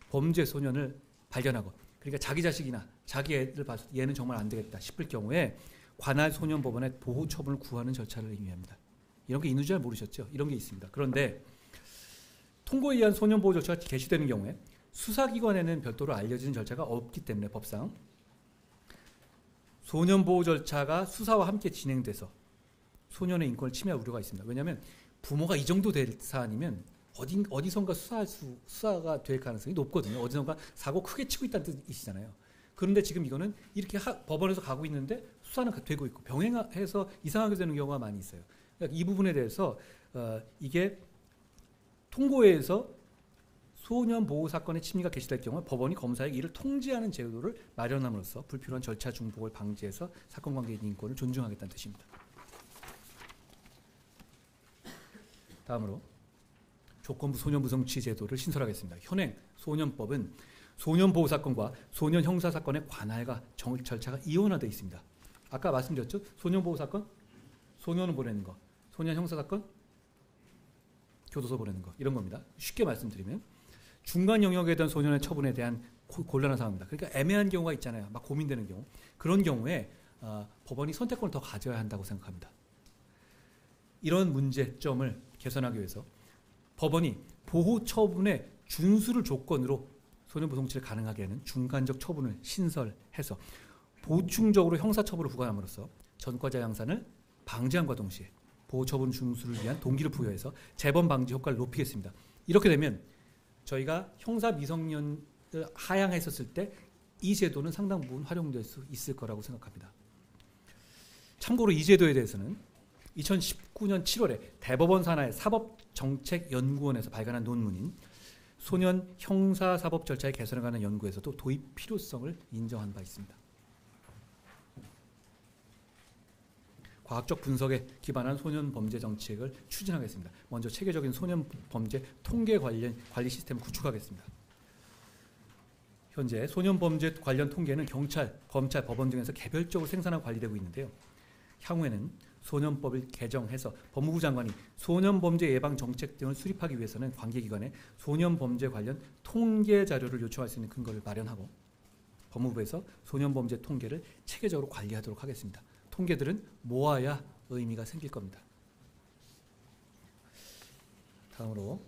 범죄 소년을 발견하고 그러니까 자기 자식이나 자기 애들 봐서 얘는 정말 안 되겠다 싶을 경우에 관할 소년법원에 보호 처분을 구하는 절차를 의미합니다. 이런 게 있는 줄 모르셨죠? 이런 게 있습니다. 그런데 통고에 의한 소년보호 절차가 개시되는 경우에 수사기관에는 별도로 알려지는 절차가 없기 때문에 법상 소년보호 절차가 수사와 함께 진행돼서 소년의 인권을 침해할 우려가 있습니다. 왜냐하면 부모가 이 정도 될 사안이면 어디선가 수사가 될 가능성이 높거든요. 어디선가 사고 크게 치고 있다는 뜻이잖아요. 그런데 지금 이거는 이렇게 법원에서 가고 있는데 수사는 되고 있고 병행해서 이상하게 되는 경우가 많이 있어요. 그러니까 이 부분에 대해서 이게 통고에서 소년 보호 사건의 침해가 개시될 경우 법원이 검사에게 이를 통지하는 제도를 마련함으로써 불필요한 절차 중복을 방지해서 사건 관계인 인권을 존중하겠다는 뜻입니다. 다음으로 조건부 소년부 성취 제도를 신설하겠습니다. 현행 소년법은 소년보호 사건과 소년 형사 사건의 관할과 절차가 이원화되어 있습니다. 아까 말씀드렸죠? 소년보호 사건, 소년을 보내는 거, 소년 형사 사건, 교도소 보내는 거 이런 겁니다. 쉽게 말씀드리면 중간 영역에 대한 소년의 처분에 대한 곤란한 상황입니다. 그러니까 애매한 경우가 있잖아요. 막 고민되는 경우. 그런 경우에 법원이 선택권을 더 가져야 한다고 생각합니다. 이런 문제점을 개선하기 위해서 법원이 보호 처분의 준수를 조건으로 소년보 성취를 가능하게 하는 중간적 처분을 신설해서 보충적으로 형사처분을 부과함으로써 전과자 양산을 방지함과 동시에 보호 처분 준수를 위한 동기를 부여해서 재범 방지 효과를 높이겠습니다. 이렇게 되면 저희가 형사 미성년을 하향했었을 때 이 제도는 상당 부분 활용될 수 있을 거라고 생각합니다. 참고로 이 제도에 대해서는 2019년 7월에 대법원 산하의 사법정책연구원에서 발간한 논문인 소년 형사사법 절차의 개선에 관한 연구에서도 도입 필요성을 인정한 바 있습니다. 과학적 분석에 기반한 소년 범죄 정책을 추진하겠습니다. 먼저 체계적인 소년 범죄 통계 관리 시스템을 구축하겠습니다. 현재 소년 범죄 관련 통계는 경찰, 검찰, 법원 등에서 개별적으로 생산하고 관리되고 있는데요. 향후에는 소년법을 개정해서 법무부 장관이 소년 범죄 예방 정책 등을 수립하기 위해서는 관계기관에 소년 범죄 관련 통계 자료를 요청할 수 있는 근거를 마련하고 법무부에서 소년 범죄 통계를 체계적으로 관리하도록 하겠습니다. 통계들은 모아야 의미가 생길 겁니다. 다음으로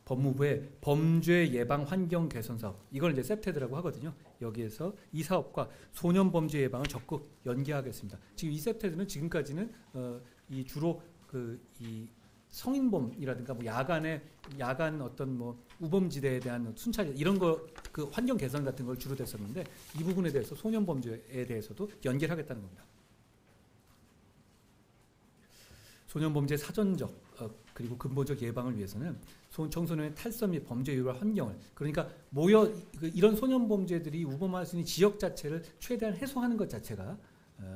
법무부의 범죄 예방 환경 개선 사업, 이걸 이제 셉테드라고 하거든요. 여기에서 이 사업과 소년 범죄 예방을 적극 연계하겠습니다. 지금 이 셉테드는 지금까지는 이 주로 이 성인범이라든가 뭐 야간 어떤 뭐 우범지대에 대한 순찰 이런 거 그 환경 개선 같은 걸 주로 됐었는데 이 부분에 대해서 소년 범죄에 대해서도 연계하겠다는 겁니다. 소년 범죄 사전적 그리고 근본적 예방을 위해서는 청소년의 탈선 및 범죄 유발 환경을 그러니까 이런 소년 범죄들이 우범할 수 있는 지역 자체를 최대한 해소하는 것 자체가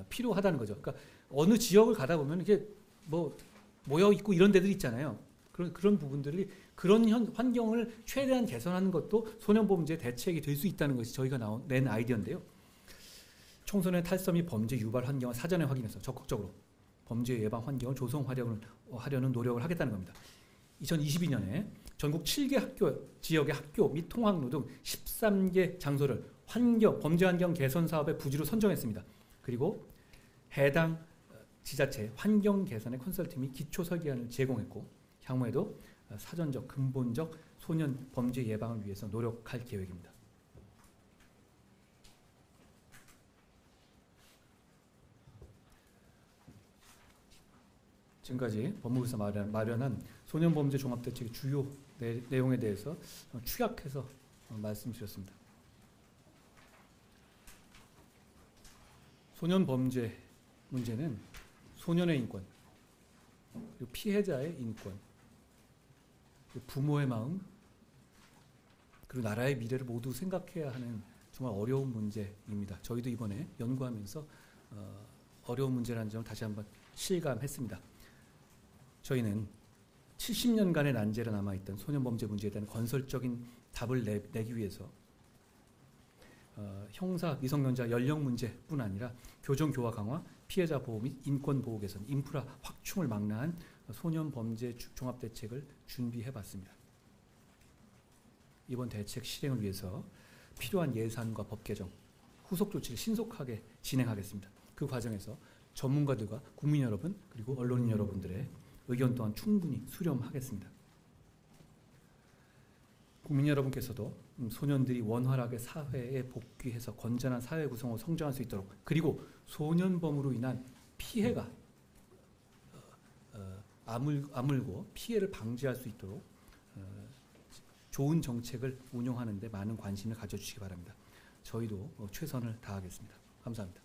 필요하다는 거죠. 그러니까 어느 지역을 가다 보면 이게 뭐 모여 있고 이런 데들 있잖아요. 그런 부분들이 그런 환경을 최대한 개선하는 것도 소년 범죄 대책이 될 수 있다는 것이 저희가 낸 아이디어인데요. 청소년의 탈선 및 범죄 유발 환경을 사전에 확인해서 적극적으로 범죄 예방 환경을 조성하려는 노력을 하겠다는 겁니다. 2022년에 전국 7개 지역의 학교 및 통학로 등 13개 장소를 범죄 환경 개선 사업의 부지로 선정했습니다. 그리고 해당 지자체 환경 개선의 컨설팅 및 기초 설계안을 제공했고 향후에도 사전적 근본적 소년 범죄 예방을 위해서 노력할 계획입니다. 지금까지 법무부에서 마련한 소년범죄 종합대책의 주요 내용에 대해서 축약해서 말씀드렸습니다. 소년범죄 문제는 소년의 인권, 그리고 피해자의 인권, 그리고 부모의 마음, 그리고 나라의 미래를 모두 생각해야 하는 정말 어려운 문제입니다. 저희도 이번에 연구하면서 어려운 문제라는 점을 다시 한번 실감했습니다. 저희는 70년간의 난제로 남아있던 소년범죄 문제에 대한 건설적인 답을 내기 위해서 형사 미성년자 연령 문제뿐 아니라 교정 교화 강화, 피해자 보호 및 인권 보호 개선, 인프라 확충을 막론한 소년 범죄 종합 대책을 준비해 봤습니다. 이번 대책 실행을 위해서 필요한 예산과 법 개정, 후속 조치를 신속하게 진행하겠습니다. 그 과정에서 전문가들과 국민 여러분 그리고 언론인 여러분들의 의견 또한 충분히 수렴하겠습니다. 국민 여러분께서도 소년들이 원활하게 사회에 복귀해서 건전한 사회 구성으로 성장할 수 있도록, 그리고 소년범으로 인한 피해가 아물고 피해를 방지할 수 있도록 좋은 정책을 운영하는 데 많은 관심을 가져주시기 바랍니다. 저희도 최선을 다하겠습니다. 감사합니다.